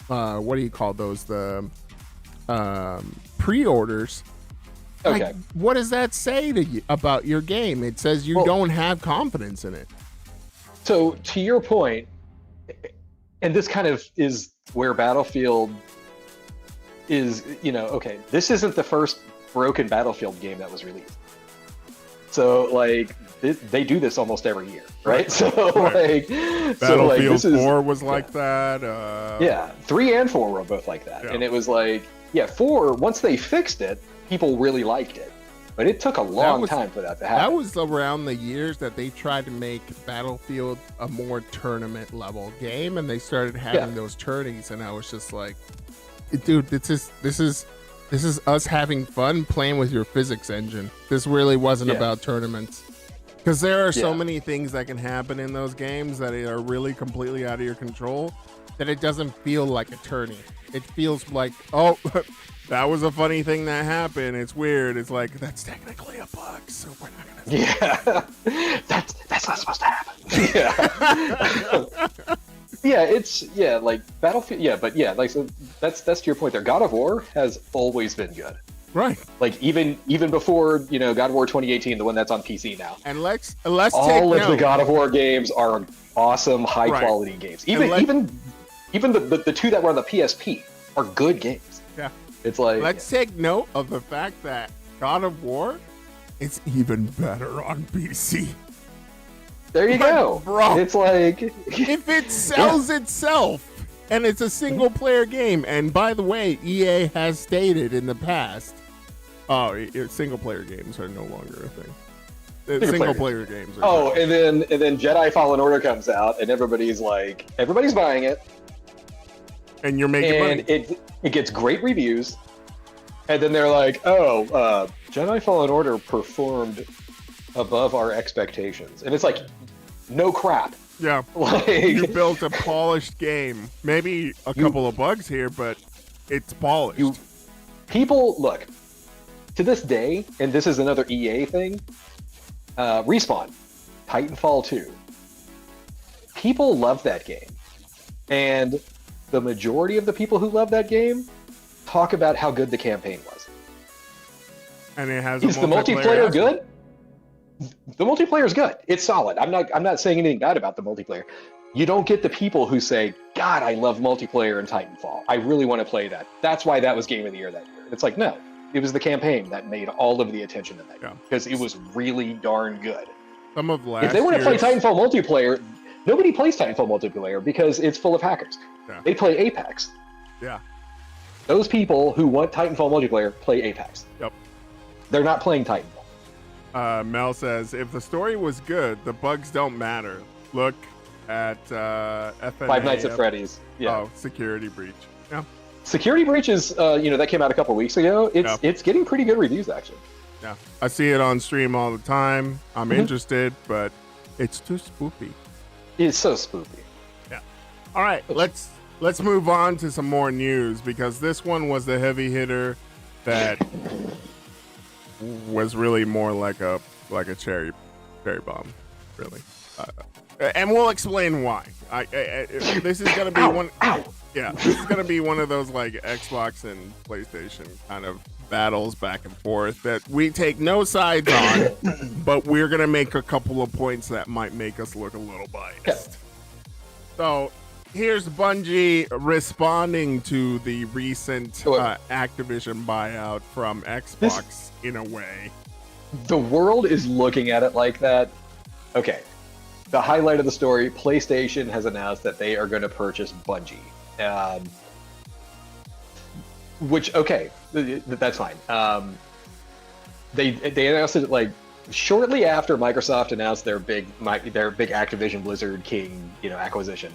what do you call those? The pre-orders. Okay. Like, what does that say to you about your game? It says you don't have confidence in it. So to your point, and this kind of is where Battlefield is, this isn't the first broken Battlefield game that was released. So like they do this almost every year, right? So Right. like Battlefield this is 4 was like that. yeah, 3 and 4 were both like that, Yeah. and it was like 4. Once they fixed it, people really liked it, but it took a long time for that to happen. That was around the years that they tried to make Battlefield a more tournament level game, and they started having those tourneys, and I was just like, dude, this is us having fun playing with your physics engine. This really wasn't about tournaments. Because there are so many things that can happen in those games that are really completely out of your control that it doesn't feel like a tourney. It feels like, oh, that was a funny thing that happened. It's weird. It's like, that's technically a bug, so we're not gonna. Yeah, that's not supposed to happen. Yeah, like Battlefield. Yeah, but yeah, like so that's to your point there. God of War has always been good. Right. Like even before God of War 2018, the one that's on PC now. And let's all of the God of War games are awesome, high quality games. Even the 2 that were on the PSP are good games. Yeah. It's like let's take note of the fact that God of War is even better on PC. There you go, bro. It's like if it sells itself and it's a single player game, and by the way, EA has stated in the past, single player games are no longer a thing. Single player games are and then Jedi Fallen Order comes out and everybody's buying it. And you're making money. It gets great reviews. And then they're like, Jedi Fallen Order performed above our expectations. And it's like, no crap. Yeah. Like, you built a polished game. Maybe a couple of bugs here, but it's polished. People, look, to this day, and this is another EA thing, Respawn, Titanfall 2. People love that game. And the majority of the people who love that game talk about how good the campaign was. And it has Is the multiplayer good? The multiplayer is good. It's solid. I'm not saying anything bad about the multiplayer. You don't get the people who say, God, I love multiplayer in Titanfall. I really want to play that. That's why that was Game of the Year that year. It's like, no, it was the campaign that made all of the attention in that game because it was really darn good. If they want to play Titanfall multiplayer, nobody plays Titanfall multiplayer because it's full of hackers. Yeah. They play Apex. Yeah. Those people who want Titanfall multiplayer play Apex. Yep. They're not playing Titanfall. Mel says, if the story was good, the bugs don't matter. Look at FNA. Five Nights at Freddy's. Yeah. Oh, Security Breach. Yeah. Security Breach is, that came out a couple weeks ago. It's getting pretty good reviews, actually. Yeah. I see it on stream all the time. I'm interested, but it's too spoopy. It's so spoopy. Yeah. All right, let's move on to some more news because this one was the heavy hitter that was really more like a cherry bomb, really. And we'll explain why. This is gonna be one. Yeah, this is gonna be one of those like Xbox and PlayStation kind of battles back and forth that we take no sides on, but we're gonna make a couple of points that might make us look a little biased. Yeah. So here's Bungie responding to the recent Activision buyout from Xbox in a way. The world is looking at it like that. Okay. The highlight of the story, PlayStation has announced that they are going to purchase Bungie. Which, okay, that's fine. They announced it like shortly after Microsoft announced their big Activision Blizzard King, acquisition.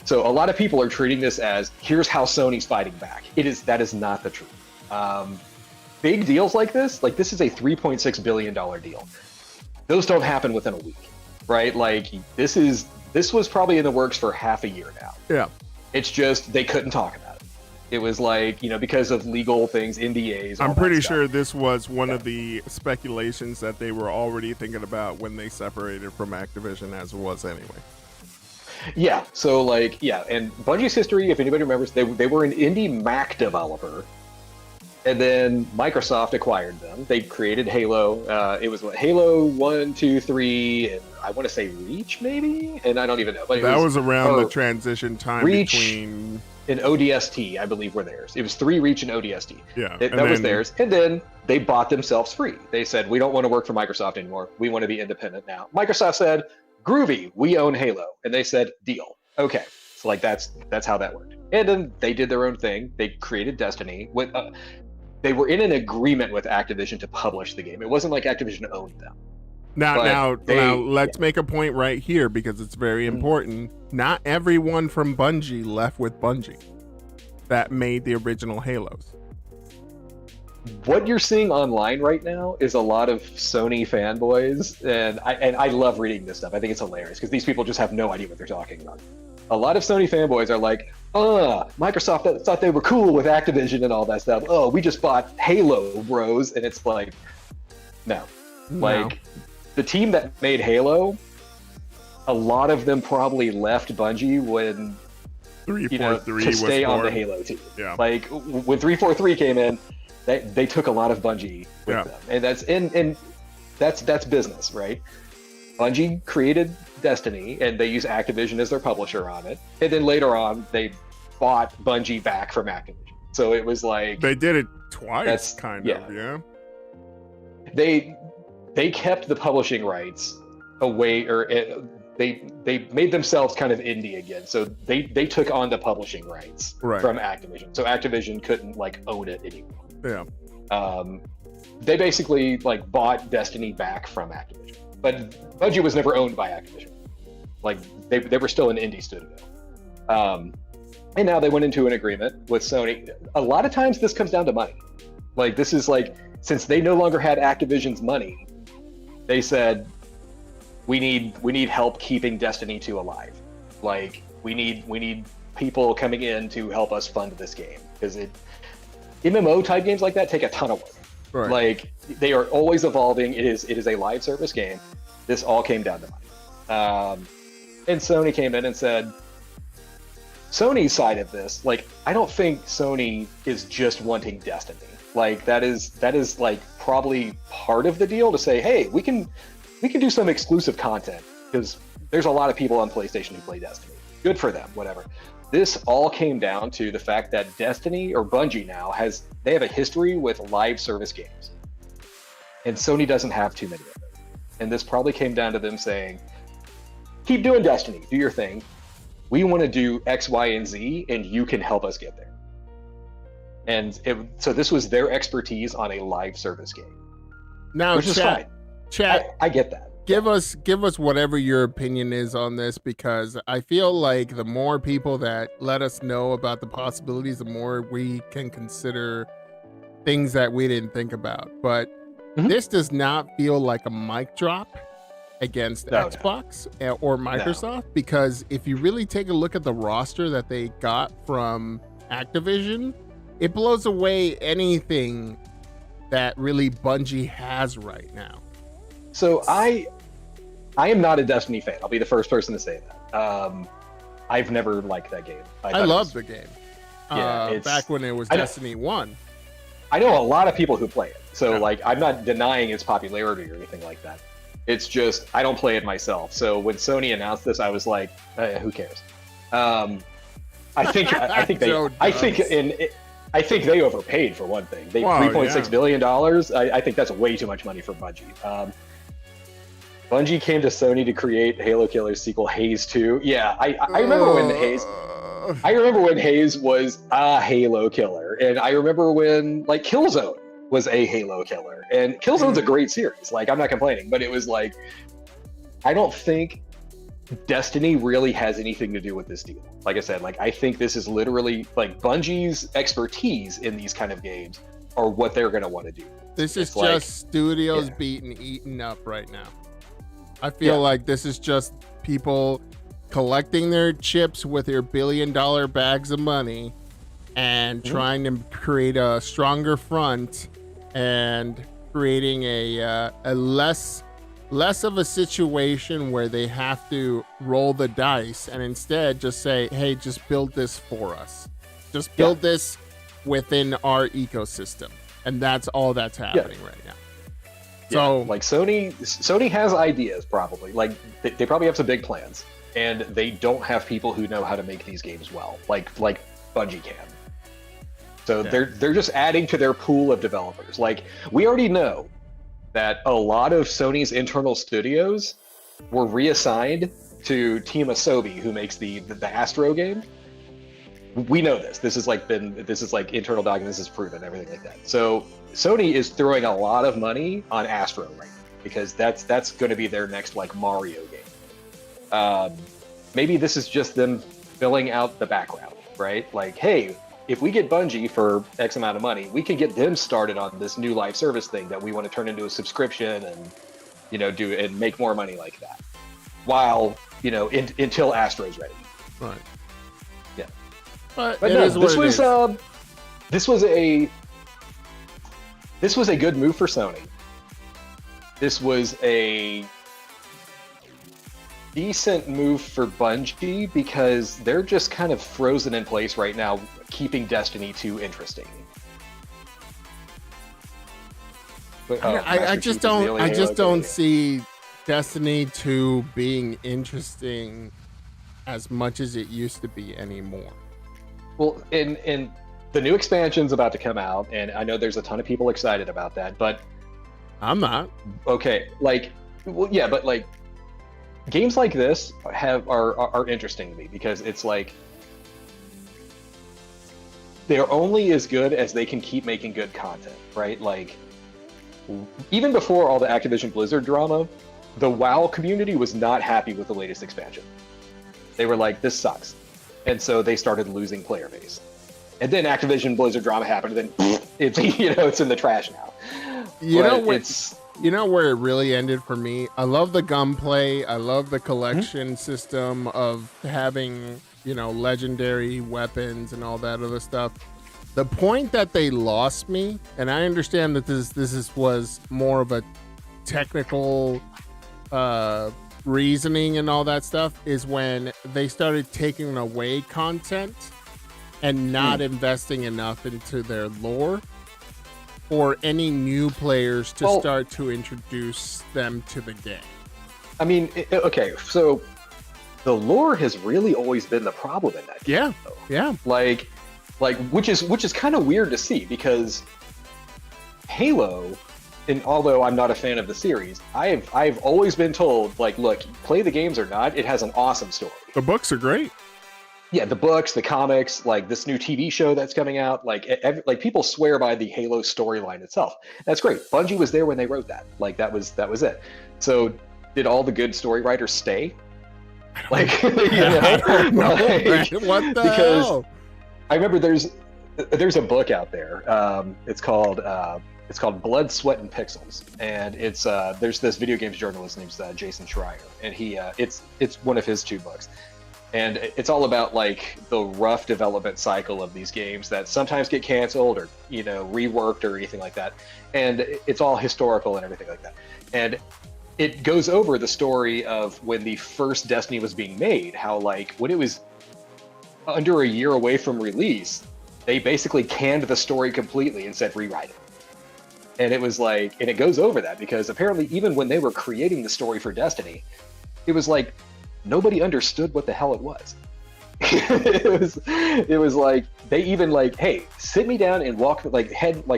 So a lot of people are treating this as, here's how Sony's fighting back. That is not the truth. Big deals like this is a $3.6 billion deal. Those don't happen within a week, right? Like this was probably in the works for half a year now. Yeah. It's just, they couldn't talk about it. It was like, because of legal things, NDAs. I'm pretty sure this was one of the speculations that they were already thinking about when they separated from Activision, as it was anyway. Yeah, so and Bungie's history, if anybody remembers, they were an indie Mac developer, and then Microsoft acquired them. They created Halo. It was Halo 1, 2, 3, and I want to say Reach, maybe? And I don't even know. But that was around the transition time Reach, between and ODST, I believe, were theirs. It was 3 Reach and ODST. Yeah, That was theirs. And then they bought themselves free. They said, we don't want to work for Microsoft anymore. We want to be independent now. Microsoft said, groovy, we own Halo. And they said, deal. Okay. So like that's how that worked. And then they did their own thing. They created Destiny. They were in an agreement with Activision to publish the game. It wasn't like Activision owned them. Now, let's make a point right here because it's very important. Not everyone from Bungie left with Bungie that made the original Halos. What you're seeing online right now is a lot of Sony fanboys, and I love reading this stuff. I think it's hilarious because these people just have no idea what they're talking about. A lot of Sony fanboys are like, Microsoft thought they were cool with Activision and all that stuff. Oh, we just bought Halo, bros. And it's like, no. Like, the team that made Halo, a lot of them probably left Bungie when 343 to stay on the formed. Halo team. Yeah. Like when 343 came in, they took a lot of Bungie with them, and that's business, right? Bungie created Destiny, and they use Activision as their publisher on it, and then later on they bought Bungie back from Activision. So it was like they did it twice, kind of. Yeah. They kept the publishing rights away, or they made themselves kind of indie again. So they took on the publishing rights from Activision. So Activision couldn't like own it anymore. Yeah. They basically like bought Destiny back from Activision, but Bungie was never owned by Activision. Like they were still an indie studio. And now they went into an agreement with Sony. A lot of times this comes down to money. Like this is like, since they no longer had Activision's money, they said, we need help keeping Destiny 2 alive. Like we need people coming in to help us fund this game, because MMO type games like that take a ton of work. Right. Like they are always evolving. It is a live service game. This all came down to money. And Sony came in and said, Sony's side of this, like I don't think Sony is just wanting Destiny. Like that is like probably part of the deal to say, hey, we can do some exclusive content, because there's a lot of people on PlayStation who play Destiny. Good for them, whatever. This all came down to the fact that Destiny, or Bungie now, they have a history with live service games. And Sony doesn't have too many of them. And this probably came down to them saying, keep doing Destiny, do your thing. We want to do X, Y, and Z, and you can help us get there. And so this was their expertise on a live service game. Now, which is fine. Chat, I get that. Give us whatever your opinion is on this, because I feel like the more people that let us know about the possibilities, the more we can consider things that we didn't think about. But this does not feel like a mic drop against Xbox or Microsoft, because if you really take a look at the roster that they got from Activision, it blows away anything that really Bungie has right now. So I am not a Destiny fan. I'll be the first person to say that. I've never liked that game. I love the game. Back when it was Destiny 1. I know a lot of people who play it. So like, I'm not denying its popularity or anything like that. It's just, I don't play it myself. So when Sony announced this, I was like, who cares? I think they overpaid for one thing. They $3.6 billion. I think that's way too much money for Bungie. Bungie came to Sony to create Halo Killer's sequel, Haze 2. Yeah, I remember when Haze was a Halo killer, and I remember when like Killzone was a Halo killer, and Killzone's a great series. Like, I'm not complaining, but it was like, I don't think Destiny really has anything to do with this deal. Like I said, like I think this is literally like Bungie's expertise in these kind of games are what they're gonna want to do. This is just studios being eaten up right now. I feel like this is just people collecting their chips with their $1 billion bags of money and trying to create a stronger front and creating a less of a situation where they have to roll the dice, and instead just say, hey, just build this for us. Just build this within our ecosystem. And that's all that's happening right now. So like Sony has ideas, probably. Like they probably have some big plans, and they don't have people who know how to make these games well. Like Bungie can. So they're just adding to their pool of developers. Like, we already know that a lot of Sony's internal studios were reassigned to Team Asobi, who makes the Astro game. We know this. This is like internal documents, this is proven, everything like that. So Sony is throwing a lot of money on Astro right now because that's going to be their next like Mario game. Maybe this is just them filling out the background, right? Like, hey, if we get Bungie for X amount of money, we can get them started on this new live service thing that we want to turn into a subscription and, you know, do and make more money like that. While, you know, until Astro's ready. Right. Yeah. But no, this was a good move for Sony. This was a decent move for Bungie because they're just kind of frozen in place right now, keeping Destiny 2 interesting. But, I just don't see Destiny 2 being interesting as much as it used to be anymore. Well, in the new expansion's about to come out, and I know there's a ton of people excited about that, but I'm not. Okay, like, well, yeah, but like, games like this are interesting to me because it's like they're only as good as they can keep making good content, right? Like, even before all the Activision Blizzard drama, the WoW community was not happy with the latest expansion. They were like, this sucks. And so they started losing player base. And then Activision Blizzard drama happened, and then it's, you know, it's in the trash now. You know where it really ended for me? I love the gunplay. I love the collection system of having, you know, legendary weapons and all that other stuff. The point that they lost me, and I understand that this was more of a technical reasoning and all that stuff, is when they started taking away content and not investing enough into their lore for any new players to start to introduce them to the game. I mean, okay, so the lore has really always been the problem in that game. Yeah. Like, which is kind of weird to see because Halo, and although I'm not a fan of the series, I've always been told, like, look, play the games or not, it has an awesome story. The books are great. Yeah, the books, the comics, like this new TV show that's coming out, like people swear by the Halo storyline itself. That's great. Bungie was there when they wrote that. Like that was it. So did all the good story writers stay? Like, you know, I don't know, like, what the hell? I remember there's a book out there. It's called Blood, Sweat, and Pixels, and it's there's this video games journalist named Jason Schreier, and he it's one of his 2 books. And it's all about like the rough development cycle of these games that sometimes get canceled or, you know, reworked or anything like that. And it's all historical and everything like that. And it goes over the story of when the first Destiny was being made, how like when it was under a year away from release, they basically canned the story completely and said rewrite it. And it was like, and it goes over that because apparently even when they were creating the story for Destiny, it was like, nobody understood what the hell it was. it was like they even like, hey, sit me down and walk, like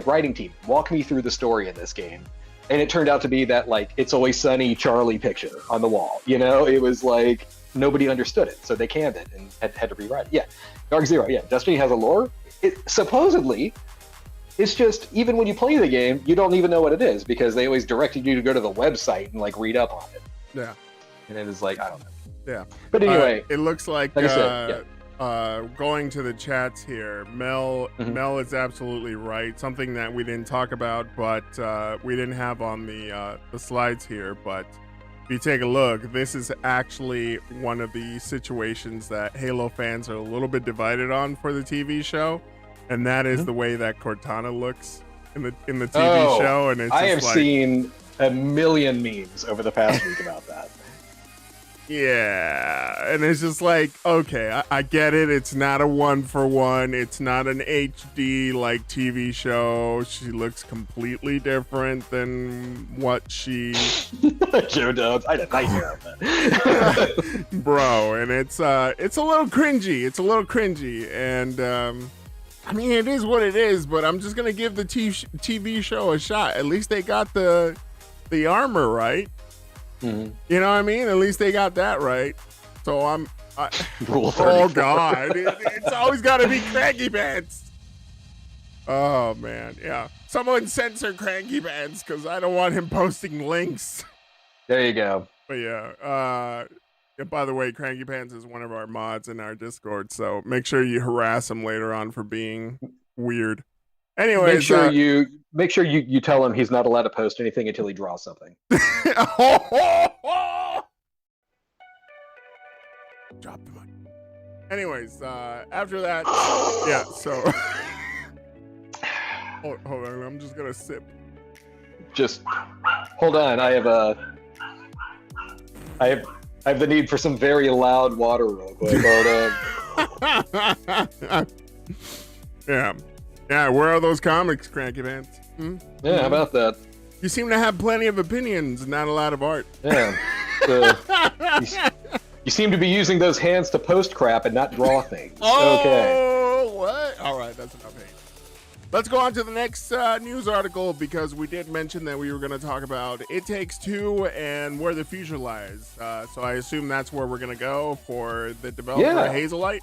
writing team, walk me through the story in this game. And it turned out to be that like It's Always Sunny Charlie picture on the wall. You know, it was like nobody understood it, so they canned it and had to rewrite it. Yeah, Dark Zero. Yeah, Destiny has a lore. It supposedly, it's just even when you play the game, you don't even know what it is because they always directed you to go to the website and like read up on it. Yeah, and it was like, I don't know. Yeah, but anyway, it looks like I said, going to the chats here. Mel is absolutely right. Something that we didn't talk about, but we didn't have on the slides here. But if you take a look, this is actually one of the situations that Halo fans are a little bit divided on for the TV show, and that is the way that Cortana looks in the TV show. And it's I have seen a million memes over the past week about that. Yeah, and it's just like, okay, I get it. It's not a 1-for-1. It's not an HD like TV show. She looks completely different than what she Joe Dubs. I had a nightmare of that. bro, and it's a little cringy. It's a little cringy, and I mean, it is what it is. But I'm just gonna give the TV show a shot. At least they got the armor right. Mm-hmm. You know what I mean? At least they got that right. So Rule 34. oh God, it's always got to be Cranky Pants. Oh man, yeah. Someone censor Cranky Pants because I don't want him posting links. There you go. But yeah, by the way, Cranky Pants is one of our mods in our Discord, so make sure you harass him later on for being weird. Anyways, make sure you tell him he's not allowed to post anything until he draws something. Drop the mic. Anyways, after that, yeah. So hold on, I'm just gonna sip. Just hold on. I have the need for some very loud water real quick. Hold on. Yeah, where are those comics, Cranky Pants? Yeah, how about that? You seem to have plenty of opinions, not a lot of art. Yeah. You seem to be using those hands to post crap and not draw things. Oh, okay. What? All right, that's enough hate. Let's go on to the next news article because we did mention that we were going to talk about It Takes Two and where the future lies. So I assume that's where we're going to go for the developer Hazelight.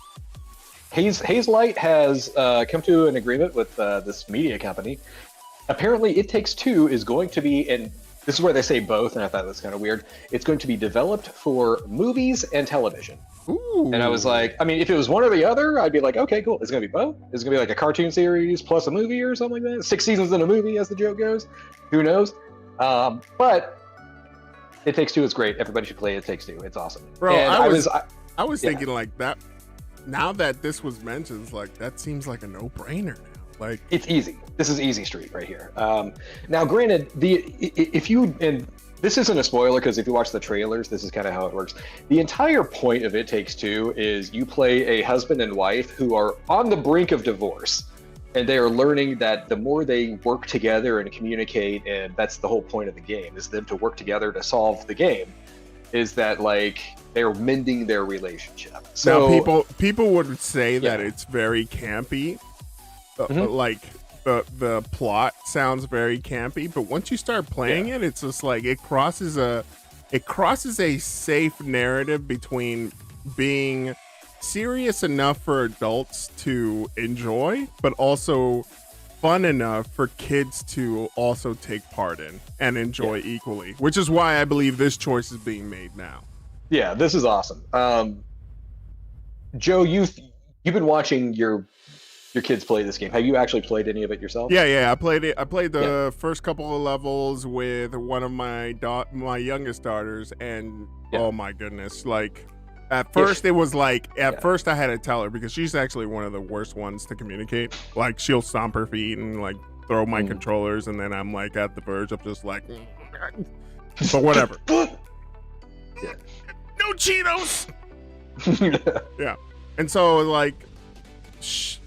Hazelight has come to an agreement with this media company. Apparently, It Takes Two is going to be, and this is where they say both, and I thought that was kind of weird. It's going to be developed for movies and television. Ooh. And I was like, I mean, if it was one or the other, I'd be like, okay, cool. It's going to be both. It's going to be like a cartoon series plus a movie or something like that. 6 seasons in a movie, as the joke goes. Who knows? But It Takes Two is great. Everybody should play It Takes Two. It's awesome. Bro, and I was thinking like that. Now that this was mentioned, it's like that seems like a no-brainer now. Like it's easy. This is easy street right here. Now, granted, and this isn't a spoiler because if you watch the trailers, this is kind of how it works. The entire point of It Takes Two is you play a husband and wife who are on the brink of divorce, and they are learning that the more they work together and communicate, and that's the whole point of the game, is them to work together to solve the game, is that like they're mending their relationship. So now people would say that it's very campy. Like the plot sounds very campy, but once you start playing it, it's just like it crosses a safe narrative between being serious enough for adults to enjoy, but also fun enough for kids to also take part in and enjoy equally, which is why I believe this choice is being made now. Yeah, this is awesome. Joe, you've been watching your kids play this game. Have you actually played any of it yourself? Yeah, I played it. I played the first couple of levels with one of my youngest daughters, and oh my goodness, like at first it was like first I had to tell her because she's actually one of the worst ones to communicate. Like she'll stomp her feet and like throw my controllers, and then I'm like at the verge of just like, but whatever. No Cheetos. Yeah, and so like.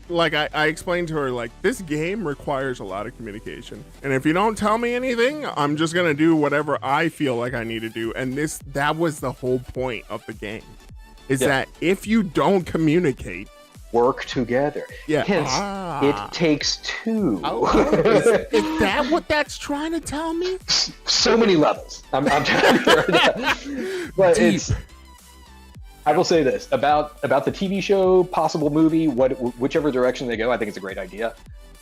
I explained to her, like, this game requires a lot of communication. And if you don't tell me anything, I'm just going to do whatever I feel like I need to do. And that was the whole point of the game, is that if you don't communicate, work together. Yeah. Hence, It Takes Two. Oh, is that what that's trying to tell me? So many levels. I'm trying to right now. But deep. I will say this about the TV show, possible movie, whichever direction they go, I think it's a great idea.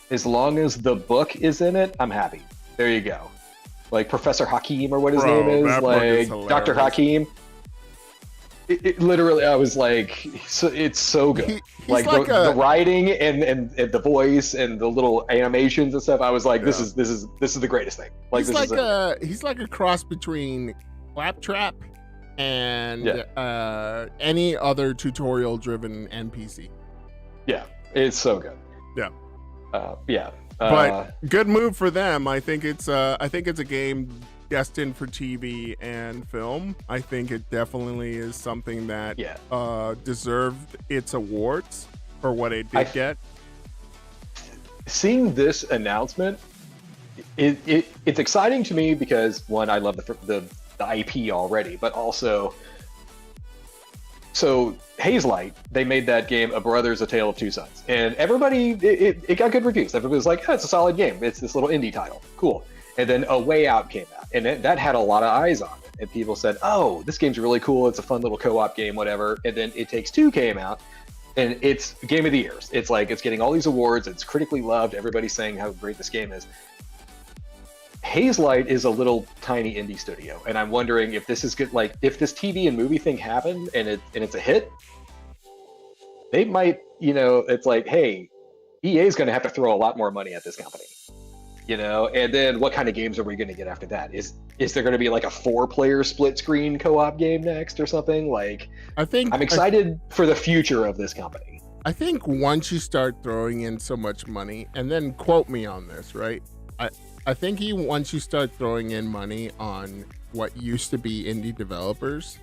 As long as the book is in it, I'm happy. There you go. Like Professor Hakim or what his name is, like Dr. Hakim. It literally, I was like, it's so good. Like the writing and the voice and the little animations and stuff. I was like, this is the greatest thing. Like he's like a cross between Claptrap and any other tutorial-driven NPC. Yeah, it's so good. Yeah. But good move for them. I think it's a game destined for TV and film. I think it definitely is something that deserved its awards for what it did get. Seeing this announcement, it's exciting to me because, one, I love the IP already, but also, so Hazelight, they made that game A Brothers, A Tale of Two Sons, and everybody, it got good reviews. Everybody was like, oh, it's a solid game. It's this little indie title. Cool. And then A Way Out came out, and that had a lot of eyes on it. And people said, oh, this game's really cool. It's a fun little co-op game, whatever. And then It Takes Two came out, and it's Game of the Year. It's like, it's getting all these awards. It's critically loved. Everybody's saying how great this game is. Hazelight is a little tiny indie studio, and I'm wondering if this is good. Like, if this TV and movie thing happened and it's a hit, they might, it's like, hey, EA is going to have to throw a lot more money at this company, And then what kind of games are we going to get after that? Is there going to be like a 4-player split screen co-op game next or something? Like, I'm excited for the future of this company. I think once you start throwing in so much money, and then quote me on this, right? I think once you start throwing in money on what used to be indie developers,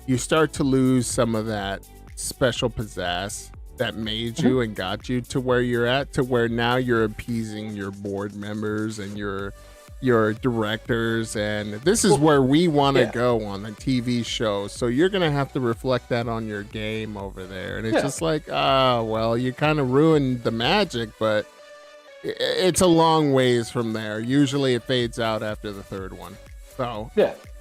you start to lose some of that special pizzazz that made you and got you to where you're at, to where now you're appeasing your board members and your directors, and this is where we want to go on the TV show. So you're gonna have to reflect that on your game over there, and it's just like, well, you kind of ruined the magic, but it's a long ways from there. Usually it fades out after the third one. So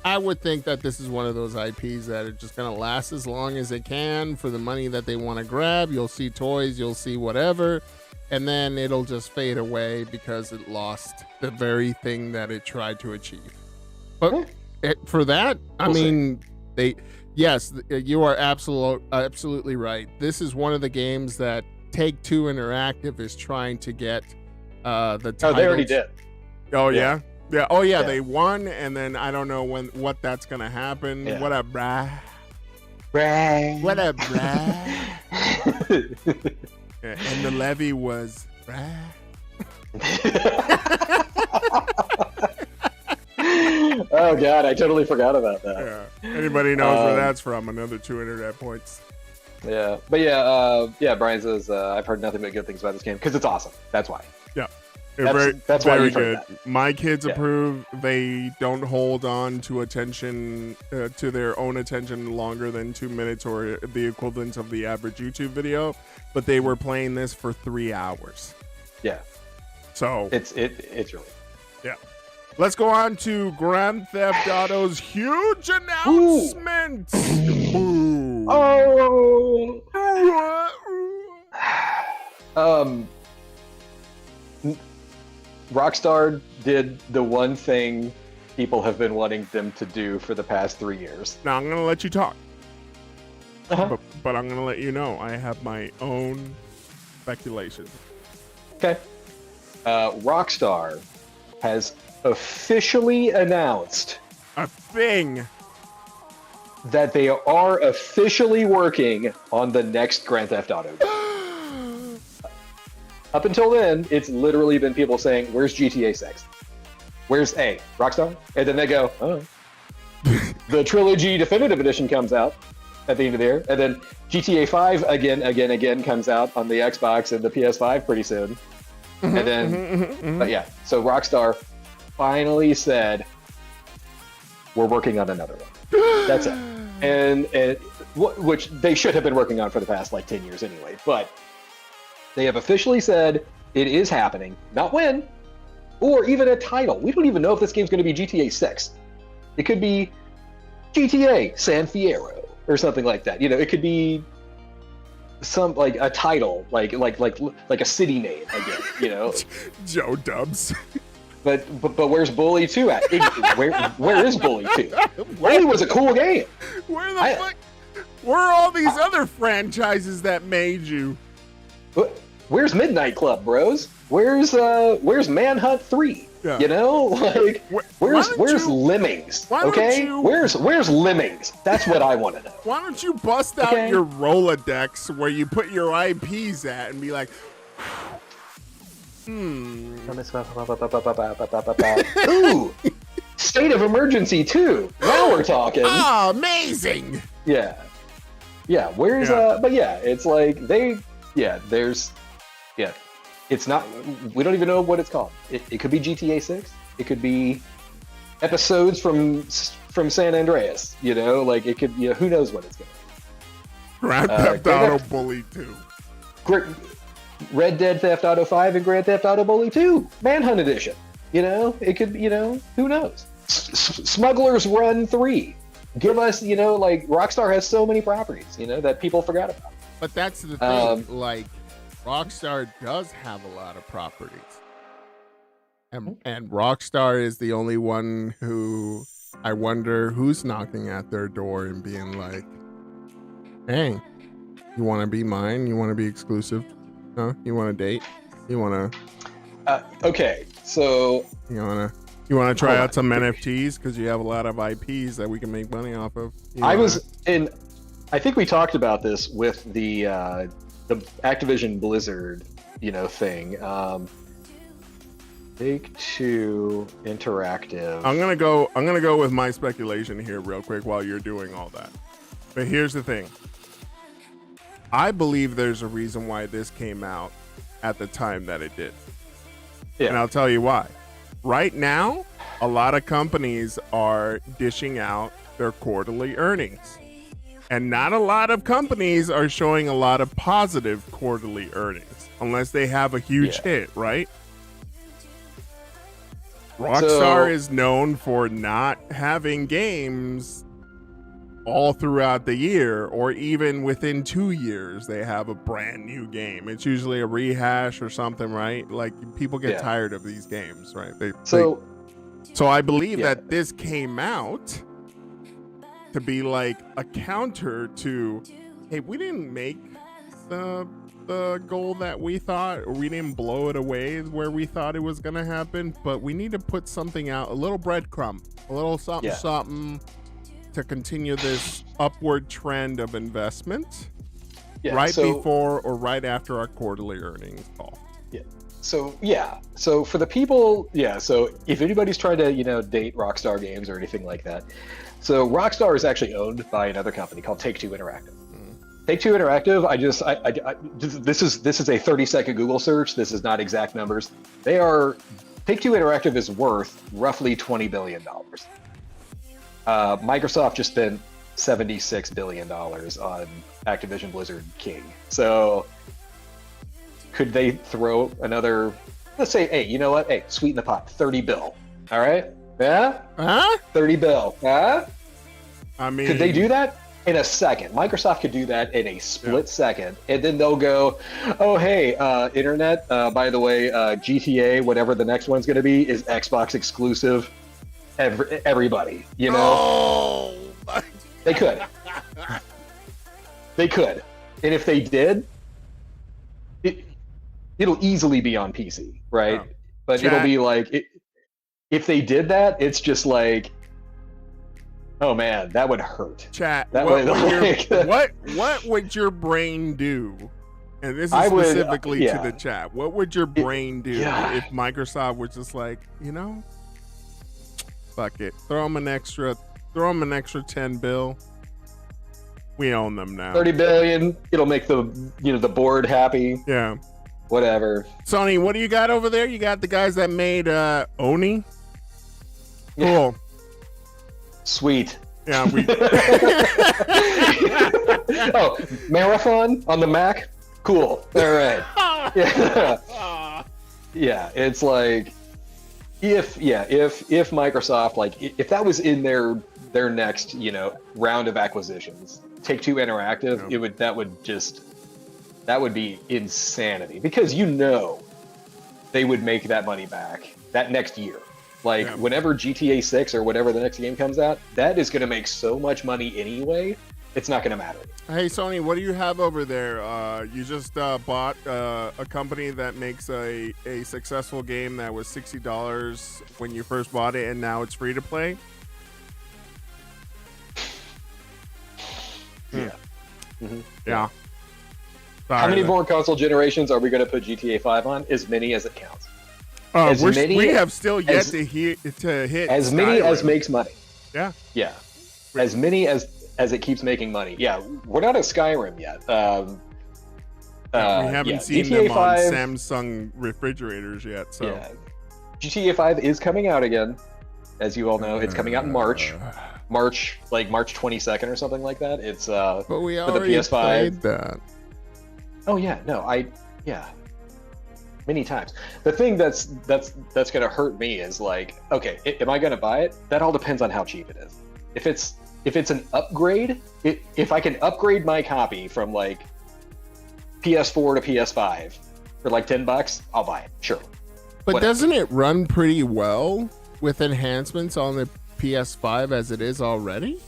I would think that this is one of those IPs that are just going to last as long as it can for the money that they want to grab. You'll see toys, you'll see whatever, and then it'll just fade away because it lost the very thing that it tried to achieve. But for that, you are absolutely right. This is one of the games that Take-Two Interactive is trying to get the title. Oh, they already did. Oh, yeah? Yeah. Oh, yeah, they won, and then I don't know what that's going to happen. Yeah. What up, brah? What up, brah? And the levy was, brah. Oh, God, I totally forgot about that. Yeah. Anybody knows where that's from, another 2 internet points. Yeah. But Brian says, I've heard nothing but good things about this game because it's awesome. That's why. Yeah. That's why very you've heard good. that. My kids approve. They don't hold on to attention, to their own attention longer than 2 minutes or the equivalent of the average YouTube video, but they were playing this for 3 hours. Yeah. So it's really. Yeah. Let's go on to Grand Theft Auto's huge announcement. Ooh. Oh. Rockstar did the one thing people have been wanting them to do for the past 3 years. Now I'm gonna let you talk, but I'm gonna let you know I have my own speculation. Okay. Rockstar has officially announced a thing that they are officially working on the next Grand Theft Auto game. Up until then, it's literally been people saying, where's GTA 6? Where's A? Rockstar? And then they go, oh. The Trilogy Definitive Edition comes out at the end of the year. And then GTA 5 again comes out on the Xbox and the PS5 pretty soon. And then, but yeah, so Rockstar finally said, we're working on another one. That's it. And which they should have been working on for the past 10 years anyway. But they have officially said it is happening. Not when, or even a title. We don't even know if this game's going to be GTA 6. It could be GTA San Fierro or something like that. It could be some a title, like a city name, I guess. Joe Dubs. But where's Bully 2 at? Where is Bully 2? Bully was a cool game. Where the fuck? Where are all these other franchises that made you? Where's Midnight Club, bros? Where's Manhunt 3? Yeah. Where's Lemmings? Okay? Where's Lemmings? That's what I want to know. Why don't you bust out your Rolodex where you put your IPs at and be like, Ooh. State of Emergency 2. Now we're talking. Oh, amazing. Yeah. Where's but yeah, it's like it's not, we don't even know what it's called. It could be GTA 6. It could be episodes from San Andreas, like it could, who knows what it's going to be. Grand Theft Auto Bully 2. Red Dead Theft Auto 5 and Grand Theft Auto Bully 2. Manhunt Edition. It could, who knows? Smuggler's Run 3. Give us, like Rockstar has so many properties, that people forgot about. But that's the thing, like Rockstar does have a lot of properties. And Rockstar is the only one who I wonder who's knocking at their door and being like, hey, you want to be mine? You want to be exclusive? Huh? You want to date? You want to... okay, so... You want to try out some NFTs? Because you have a lot of IPs that we can make money off of. I think we talked about this with the Activision Blizzard, thing. Take-Two Interactive. I'm gonna go with my speculation here real quick while you're doing all that. But here's the thing. I believe there's a reason why this came out at the time that it did. Yeah. And I'll tell you why. Right now, a lot of companies are dishing out their quarterly earnings. And not a lot of companies are showing a lot of positive quarterly earnings unless they have a huge hit, right? Rockstar is known for not having games all throughout the year, or even within 2 years they have a brand new game. It's usually a rehash or something, right? Like people get tired of these games, right? So I believe that this came out to be like a counter to, hey, we didn't make the goal that we thought, or we didn't blow it away where we thought it was going to happen, but we need to put something out, a little breadcrumb, a little something to continue this upward trend of investment before or right after our quarterly earnings call. So for the people, so if anybody's trying to, date Rockstar games or anything like that, so Rockstar is actually owned by another company called Take-Two Interactive. Take-Two Interactive, this is a 30-second Google search. This is not exact numbers. Take-Two Interactive is worth roughly $20 billion. Microsoft just spent $76 billion on Activision Blizzard King. So could they throw another, let's say, hey, you know what? Hey, sweeten the pot, 30 bill. All right? Yeah? Huh? 30 bill. Huh? I mean, could they do that? In a second. Microsoft could do that in a split second, and then they'll go, oh, hey, internet, by the way, GTA, whatever the next one's going to be, is Xbox exclusive. Everybody, Oh, they could. They could. And if they did, it'll easily be on PC, right? Yeah. But it'll be like, if they did that, it's just like, oh man, that would hurt. Chat. That what would your brain do? And this is specifically to the chat. What would your brain do if Microsoft was just like, fuck it, throw them an extra 10 bill. We own them now. 30 billion. It'll make the the board happy. Yeah. Whatever. Sony, what do you got over there? You got the guys that made Oni. Cool. Sweet. Yeah, we. Oh, Marathon on the Mac. Cool. All right. Yeah. It's like, if Microsoft, like, if that was in their next round of acquisitions, Take-Two Interactive, that would be insanity, because they would make that money back that next year. Like, whenever GTA 6 or whatever the next game comes out, that is going to make so much money anyway, it's not going to matter. Hey, Sony, what do you have over there? You just bought a company that makes a successful game that was $60 when you first bought it, and now it's free to play? Yeah. Mm-hmm. Yeah. How many more console generations are we going to put GTA 5 on? As many as it counts. We have still yet to hit as many Skyrim. as makes money. Yeah. As many as it keeps making money. Yeah, we're not at Skyrim yet. We haven't seen GTA them 5, on Samsung refrigerators yet. So yeah. GTA 5 is coming out again, as you all know. It's coming out in March, March 22nd or something like that. It's but we for the already PS5. played that. Oh yeah, no, many times. The thing that's gonna hurt me is like, okay, am I gonna buy it? That all depends on how cheap it is. If it's an upgrade, if I can upgrade my copy from like PS4 to PS5 for like $10, I'll buy it. Sure. But Whatever. doesn't it run pretty well with enhancements on the PS5 as it is already?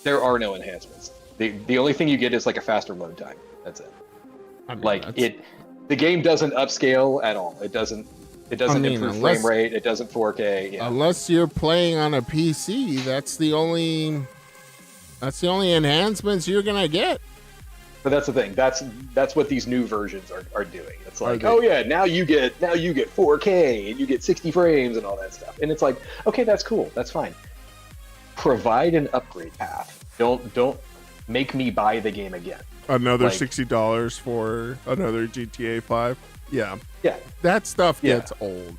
There are no enhancements. The only thing you get is like a faster load time. That's it. I mean, Like the game doesn't upscale at all. It doesn't improve frame rate. It doesn't 4K. Yeah. Unless you're playing on a PC, that's the only enhancements you're gonna get. But that's the thing. That's what these new versions are doing. It's like, they? oh yeah, now you get 4K and you get 60 frames and all that stuff. And it's like, okay, that's cool. That's fine. Provide an upgrade path. Don't make me buy the game again. Another Like- $60 for another GTA 5. Yeah. Yeah. That stuff Yeah. gets old.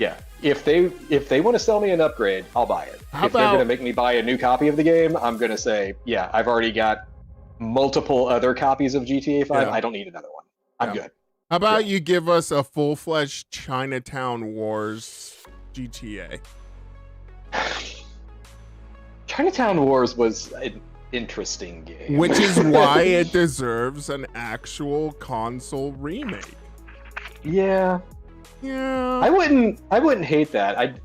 Yeah. If they want to sell me an upgrade, I'll buy it. How if they're about- going to make me buy a new copy of the game, I'm going to say, yeah, I've already got multiple other copies of GTA 5. Yeah. I don't need another one. I'm good. How about you give us a full-fledged Chinatown Wars GTA? Chinatown Wars was an interesting game. Which is why it deserves an actual console remake. Yeah. Yeah. I wouldn't hate that.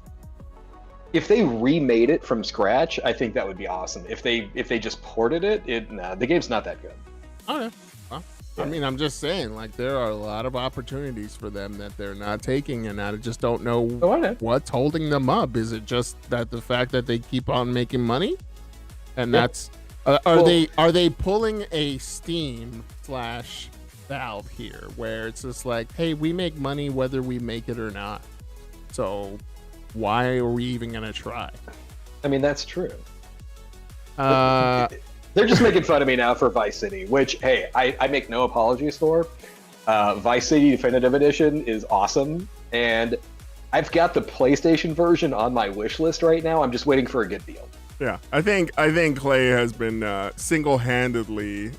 If they remade it from scratch, I think that would be awesome. If they just ported it, the game's not that good. Okay. Well, I mean, I'm just saying, like, there are a lot of opportunities for them that they're not taking, and I just don't know Oh, I know. what's holding them up. Is it just that the fact that they keep on making money, and that's are they pulling a Steam / Valve here, where it's just like, hey, we make money whether we make it or not, so why are we even gonna try? I mean, that's true. They're just making fun of me now for Vice City, which, hey, I make no apologies for. Vice City Definitive Edition is awesome, and I've got the PlayStation version on my wish list right now. I'm just waiting for a good deal. Yeah, I think Clay has been single-handedly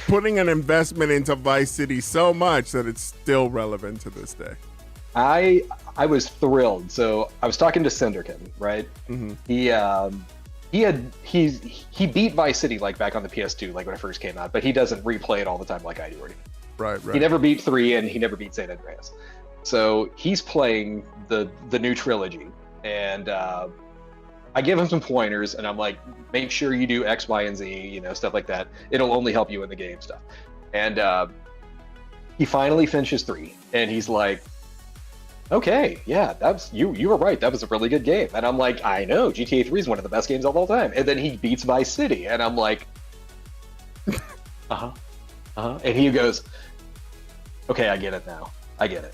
putting an investment into Vice City so much that it's still relevant to this day. I was thrilled. So I was talking to Cinderkin, right? Mm-hmm. He beat Vice City like back on the PS2, like when it first came out, but he doesn't replay it all the time like I do. Right. He never beat 3, and he never beat San Andreas. So he's playing the new trilogy, and I give him some pointers, and I'm like, make sure you do X, Y, and Z, stuff like that. It'll only help you in the game stuff. And he finally finishes 3, and he's like, okay, yeah, you were right. That was a really good game. And I'm like, I know, GTA 3 is one of the best games of all time. And then he beats Vice City, and I'm like, And he goes, okay, I get it now. I get it.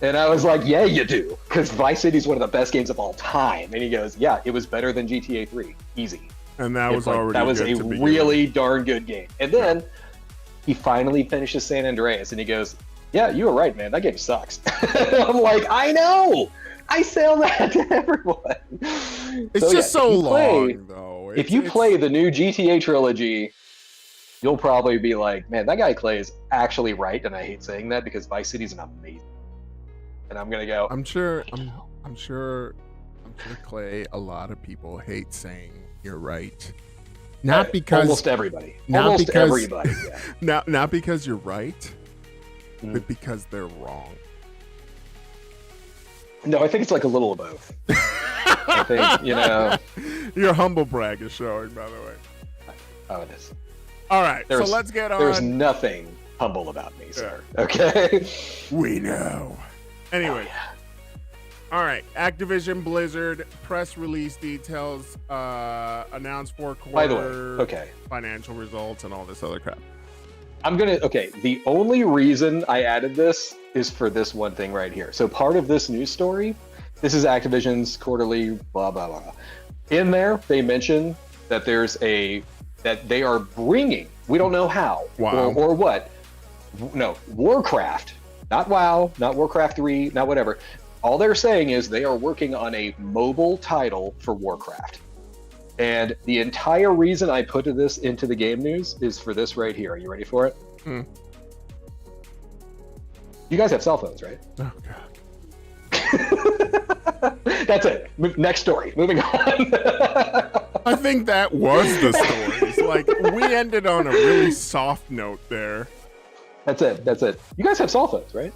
And I was like, yeah, you do, because Vice City is one of the best games of all time. And he goes, yeah, it was better than GTA 3, easy. And that was already that was good a to begin really darn good game. And then he finally finishes San Andreas, and he goes, yeah, you were right, man. That game sucks. I'm like, I know. I sell that to everyone. It's just so long, though. If you play the new GTA trilogy, you'll probably be like, man, that guy Clay is actually right, and I hate saying that because Vice City's an amazing. And I'm gonna go. I'm sure, Clay. A lot of people hate saying you're right. Not because almost everybody. Not almost because, everybody. Yeah. Not because you're right, but because they're wrong. No, I think it's like a little of both. I think, Your humble brag is showing, by the way. Oh, it is. All right, so let's get on. There's nothing humble about me, sir. Okay? We know. Anyway. All right, Activision Blizzard press release details, announced fourth quarter By the way, okay. financial results and all this other crap. The only reason I added this is for this one thing right here. So part of this news story, this is Activision's quarterly blah blah blah. In there, they mention that that they are bringing, we don't know how or what. No, Warcraft, not WoW, not Warcraft 3, not whatever. All they're saying is they are working on a mobile title for Warcraft. And the entire reason I put this into the game news is for this right here. Are you ready for it? You guys have cell phones, right? Oh, God. That's it. Next story. Moving on. I think that was the story. It's like, we ended on a really soft note there. That's it. You guys have cell phones, right?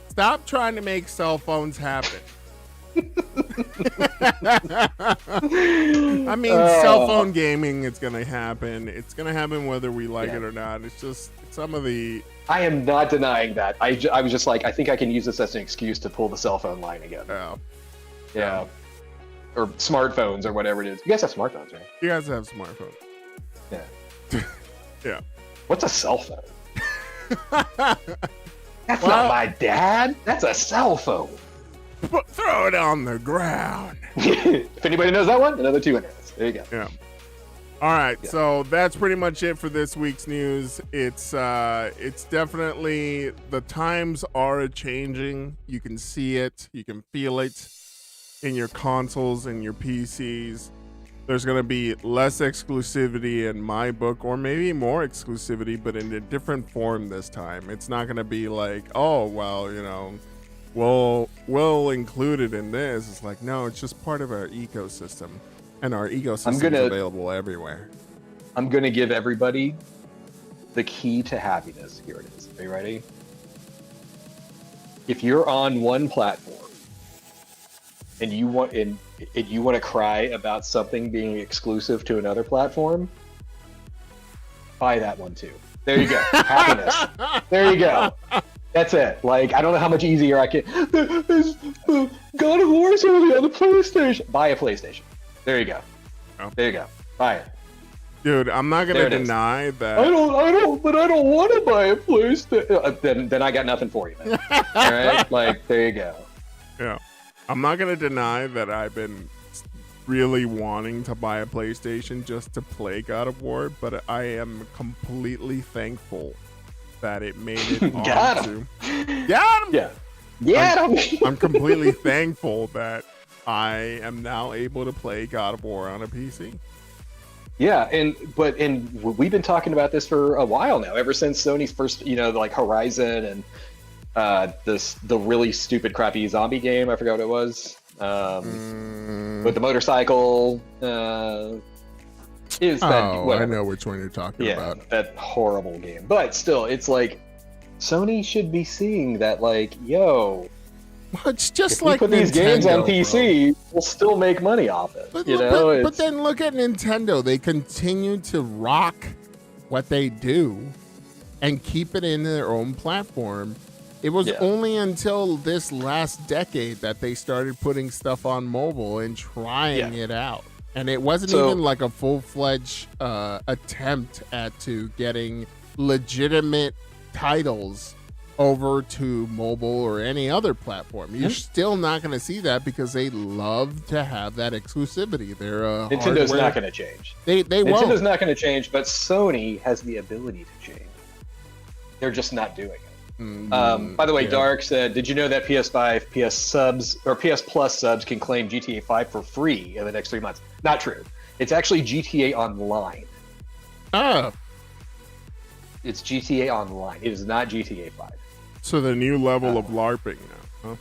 Stop trying to make cell phones happen. I mean, cell phone gaming, it's going to happen. It's going to happen whether we like it or not. It's just some of the... I am not denying that. I was just like, I think I can use this as an excuse to pull the cell phone line again. Yeah. Or smartphones or whatever it is. You guys have smartphones, right? You guys have smartphones. Yeah. Yeah. What's a cell phone? That's not my dad. That's a cell phone. Throw it on the ground. If anybody knows that one, another 2 minutes. There you go. Yeah. All right, so that's pretty much it for this week's news. It's definitely, the times are changing. You can see it, you can feel it in your consoles and your PCs. There's going to be less exclusivity in my book, or maybe more exclusivity, but in a different form this time. It's not going to be like, oh, well, you know, we'll include it in this. It's like, no, it's just part of our ecosystem, and our ecosystem is available everywhere. I'm going to give everybody the key to happiness. Here it is. Are you ready? If you're on one platform and you want to cry about something being exclusive to another platform, buy that one too. There you go. Happiness. There you go. That's it. Like, I don't know how much easier I can. God of War is only on the PlayStation. Buy a PlayStation. There you go. Oh. There you go. Buy it. Dude, I'm not gonna deny that. I don't want to buy a PlayStation. Then I got nothing for you, man. All right, like, there you go. Yeah, I'm not gonna deny that I've been really wanting to buy a PlayStation just to play God of War, but I am completely thankful that it made it Got onto. Got him. Yeah. I'm completely thankful that I am now able to play God of War on a PC. Yeah, and we've been talking about this for a while now, ever since Sony's first, like Horizon and the really stupid, crappy zombie game. I forgot what it was. With the motorcycle. I know which one you're talking about. Yeah, that horrible game. But still, it's like Sony should be seeing that, like, yo. It's just if like we put these games on PC, we'll still make money off it. But then look at Nintendo. They continue to rock what they do and keep it in their own platform. It was only until this last decade that they started putting stuff on mobile and trying it out. And it wasn't even like a full-fledged attempt at getting legitimate titles over to mobile or any other platform. You're still not going to see that because they love to have that exclusivity. Nintendo's not going to change. Nintendo's not going to change, but Sony has the ability to change. They're just not doing it. By the way, Dark said, did you know that PS5, PS subs, or PS Plus subs can claim GTA 5 for free in the next 3 months? Not true. It's actually GTA Online. Oh. It's GTA Online. It is not GTA 5. So the new level of LARPing now, huh?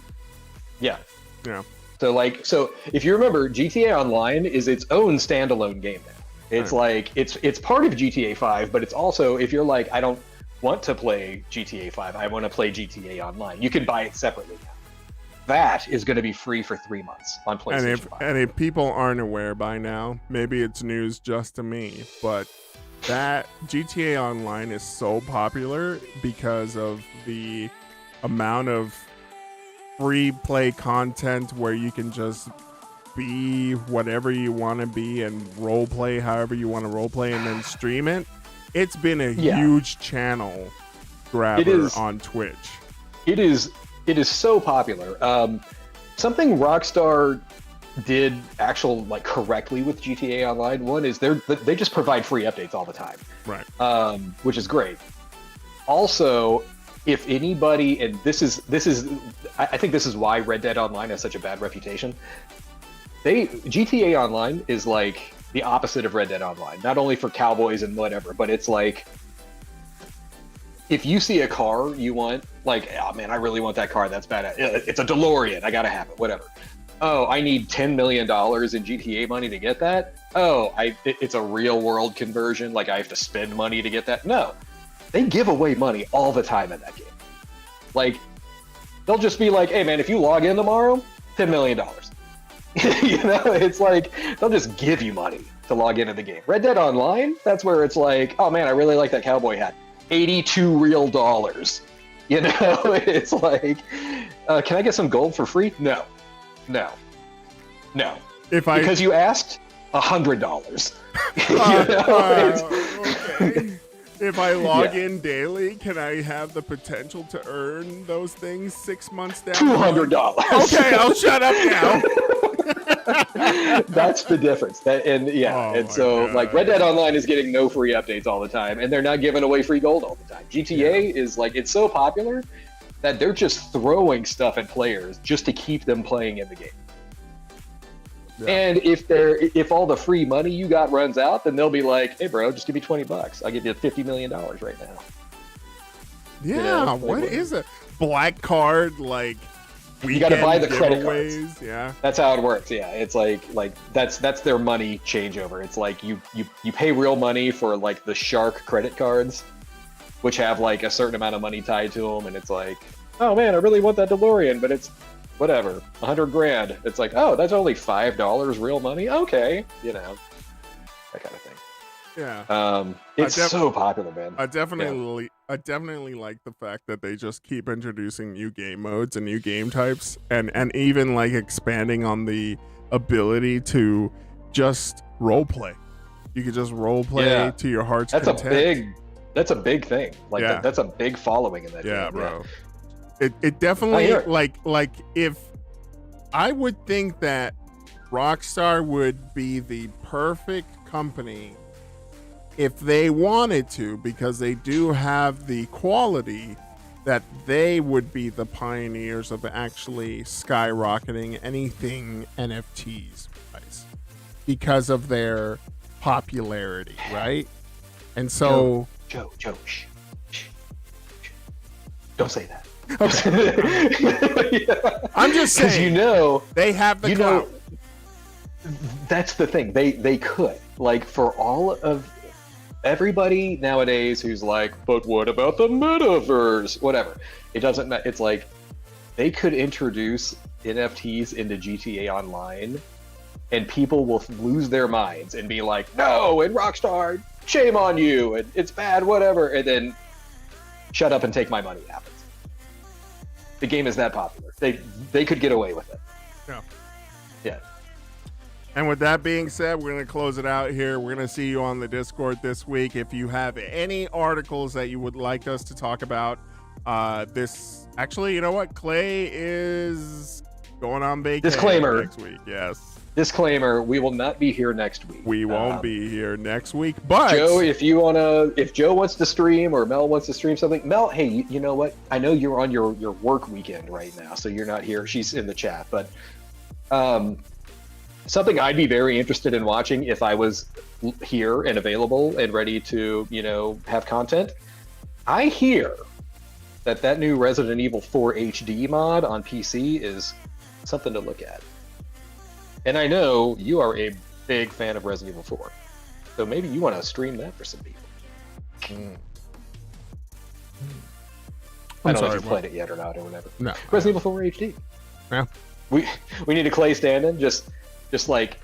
Yeah. Yeah. So if you remember, GTA Online is its own standalone game now. It's like, it's part of GTA 5, but it's also, if you're like, I don't want to play GTA 5, I want to play GTA Online, you can buy it separately now. That is going to be free for 3 months on PlayStation 5. And if people aren't aware by now, maybe it's news just to me, but that GTA Online is so popular because of the amount of free play content where you can just be whatever you want to be and role play however you want to role play and then stream it. It's been a huge channel grabber on Twitch. It is so popular. Something Rockstar did correctly with GTA Online. One is they just provide free updates all the time, right? Which is great. Also, if anybody, and this is I think this is why Red Dead Online has such a bad reputation. GTA Online is like the opposite of Red Dead Online, not only for cowboys and whatever, but it's like, if you see a car you want, like, oh man, I really want that car, that's bad. It's a DeLorean, I gotta have it, whatever. Oh, I need $10 million in GTA money to get that? Oh, it's a real world conversion, like I have to spend money to get that? No, they give away money all the time in that game. Like, they'll just be like, hey man, if you log in tomorrow, $10 million. You know, it's like, they'll just give you money to log into the game. Red Dead Online, that's where it's like, oh man, I really like that cowboy hat. 82 real dollars. You know, it's like, can I get some gold for free? No. Because you asked, $100. Okay. If I log in daily, can I have the potential to earn those things 6 months down? $200. Okay, I'll shut up now. That's the difference. Like Red Dead Online is getting no free updates all the time, and they're not giving away free gold all the time. GTA is like, it's so popular that they're just throwing stuff at players just to keep them playing in the game. Yeah. And if all the free money you got runs out, then they'll be like, hey bro, just give me $20. I'll give you $50 million right now. Yeah, you know, what is a black card, like, you got to buy the credit giveaways? cards. Yeah, that's how it works. Yeah, it's like that's their money changeover. It's like you pay real money for like the Shark credit cards, which have like a certain amount of money tied to them, and it's like, oh man, I really want that DeLorean, but it's whatever, $100,000. It's like, oh, that's only $5 real money. Okay, you know, that kind of thing. Yeah. It's so popular, man. I definitely like the fact that they just keep introducing new game modes and new game types, and even like expanding on the ability to just role play. You could just role play to your heart's content. That's a big thing. Like that's a big following in that game. Yeah, bro. It definitely like if I would think that Rockstar would be the perfect company if they wanted to, because they do have the quality that they would be the pioneers of actually skyrocketing anything NFTs wise because of their popularity, right? And so Joe, shh. Don't say that. Okay. I'm just saying, you know, they have the clout. That's the thing. They could, like, for all of everybody nowadays who's like, but what about the metaverse? Whatever. It doesn't matter. It's like they could introduce NFTs into GTA Online and people will lose their minds and be like, no, and Rockstar, shame on you, and it's bad, whatever, and then shut up and take my money happens. The game is that popular. They could get away with it. Yeah. And with that being said, we're going to close it out here. We're going to see you on the Discord this week. If you have any articles that you would like us to talk about, actually, you know what? Clay is going on vacation Disclaimer. Next week. Yes. Disclaimer, we will not be here next week. We won't be here next week, but Joe, if Joe wants to stream or Mel wants to stream something, Mel, hey, you know what? I know you're on your work weekend right now, so you're not here. She's in the chat, but something I'd be very interested in watching if I was here and available and ready to, have content. I hear that new Resident Evil 4 HD mod on PC is something to look at. And I know you are a big fan of Resident Evil 4. So maybe you want to stream that for some people. I don't know if you played it yet or not or whatever. No. Resident Evil 4 HD. Yeah. We need a Clay stand-in, just like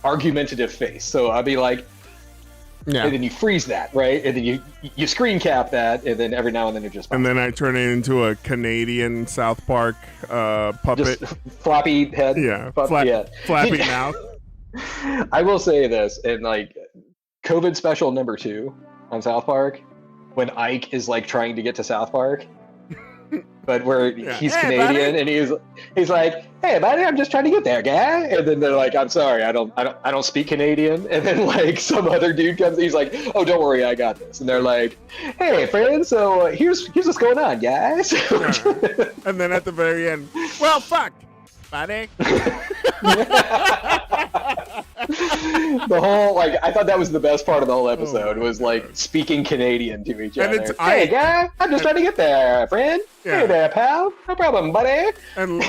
argumentative face. So I'll be like, and then you freeze that, right? And then you screen cap that, and then every now and then it just pops. And then I turn it into a Canadian South Park puppet. Just floppy head. Yeah, flappy mouth. I will say this, and like COVID special number 2 on South Park, when Ike is like trying to get to South Park, but where he's Hey, Canadian buddy. and he's like, "Hey, buddy, I'm just trying to get there, guy." And then they're like, "I'm sorry, I don't speak Canadian." And then like some other dude comes, he's like, "Oh, don't worry, I got this." And they're like, "Hey, friend, so here's what's going on, guys." And then at the very end, well, fuck, buddy. The whole like I thought that was the best part of the whole episode was like speaking Canadian to each And other. it's Hey Ike. guy, I'm just trying to get there, friend. Yeah. Hey there, pal. No problem, buddy. And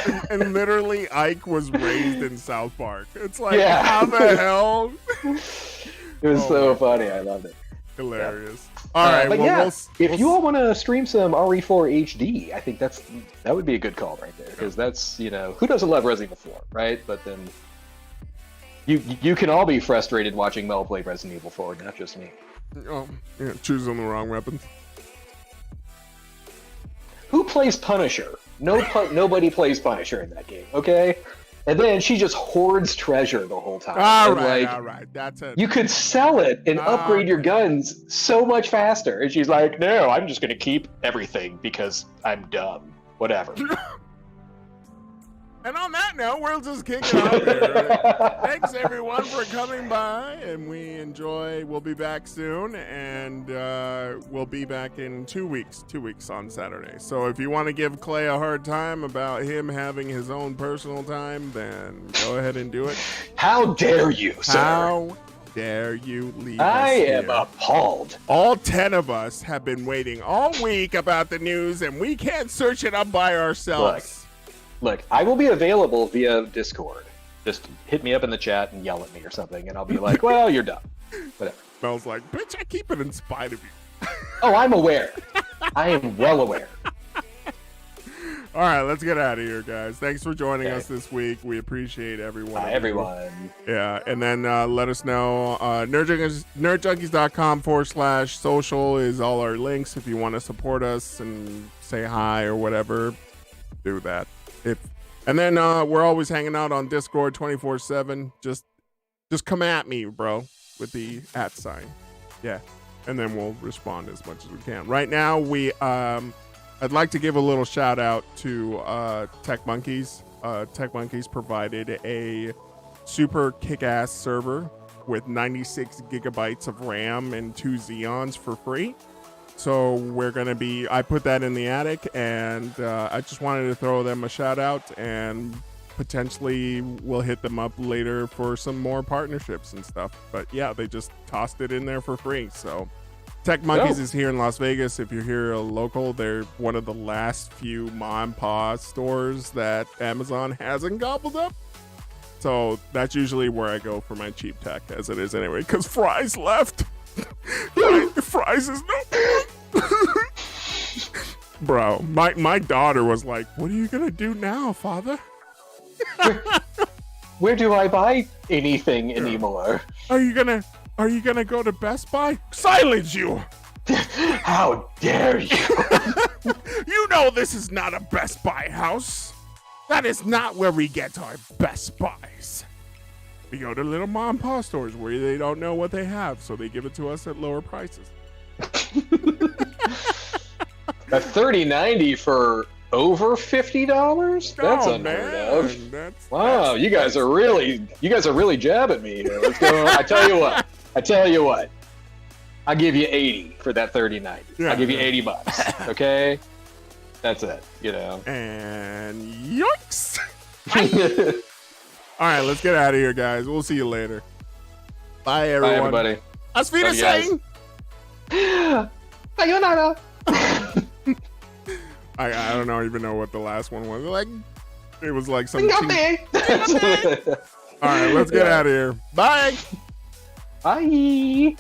literally, Ike was raised in South Park. It's like, Yeah. how the hell? It was Oh so my funny. I loved it. Hilarious. All right, but well, yeah, we'll if you all want to stream some RE4 HD, I think that would be a good call right there because that's who doesn't love Resident Evil 4, right? But then you can all be frustrated watching Mel play Resident Evil 4, not just me. choosing the wrong weapons. Who plays Punisher? Nobody plays Punisher in that game, okay? And then she just hoards treasure the whole time. All And, right, that's it. You could sell it and upgrade your guns so much faster. And she's like, "No, I'm just going to keep everything because I'm dumb. Whatever." And on that note, we'll just kick it off here. Thanks everyone for coming by, and we'll be back soon, and we'll be back in 2 weeks on Saturday. So if you want to give Clay a hard time about him having his own personal time, then go ahead and do it. How dare you, sir? How dare you leave I us am here? appalled. All 10 of us have been waiting all week about the news, and we can't search it up by ourselves. Look, I will be available via Discord. Just hit me up in the chat and yell at me or something, and I'll be like, "Well, you're done." Whatever. Mel's like, bitch, I keep it in spite of you. Oh, I'm aware. I am well aware. All right, let's get out of here, guys. Thanks for joining Okay. us this week. We appreciate everyone. Bye, everyone. Yeah, and then let us know. nerdjunkies.com/social is all our links. If you want to support us and say hi or whatever, do that. And then we're always hanging out on Discord 24/7. Just come at me, bro, with the @ sign. Yeah, and then we'll respond as much as we can. Right now, I'd like to give a little shout out to Tech Monkeys. Tech Monkeys provided a super kick-ass server with 96 gigabytes of RAM and 2 Xeons for free. So I put that in the attic, and I just wanted to throw them a shout out, and potentially we'll hit them up later for some more partnerships and stuff. But yeah, they just tossed it in there for free. So Tech Monkeys is here in Las Vegas. If you're here local, they're one of the last few mom and pop stores that Amazon hasn't gobbled up. So that's usually where I go for my cheap tech, as it is anyway, because Fry's left. Fry's is no. Bro, my daughter was like, "What are you gonna do now, father? Where do I buy anything anymore? Are you gonna go to Best Buy? Silence you! How dare you?" You know this is not a Best Buy house. That is not where we get our Best Buys. We go to little mom and pop stores where they don't know what they have, so they give it to us at lower prices. A 3090 for over $50? That's unheard of. Wow, you guys are really jabbing me here. Let's go. I tell you what. I'll give you 80 for that 3090. Yeah, I'll give you $80. Okay? That's it, And yikes! All right, let's get out of here, guys. We'll see you later. Bye, everyone. Bye, everybody. Auf Wiedersehen. Sayonara. I don't even know what the last one was. Like, it was like some. All All right, let's get out of here. Bye. Bye.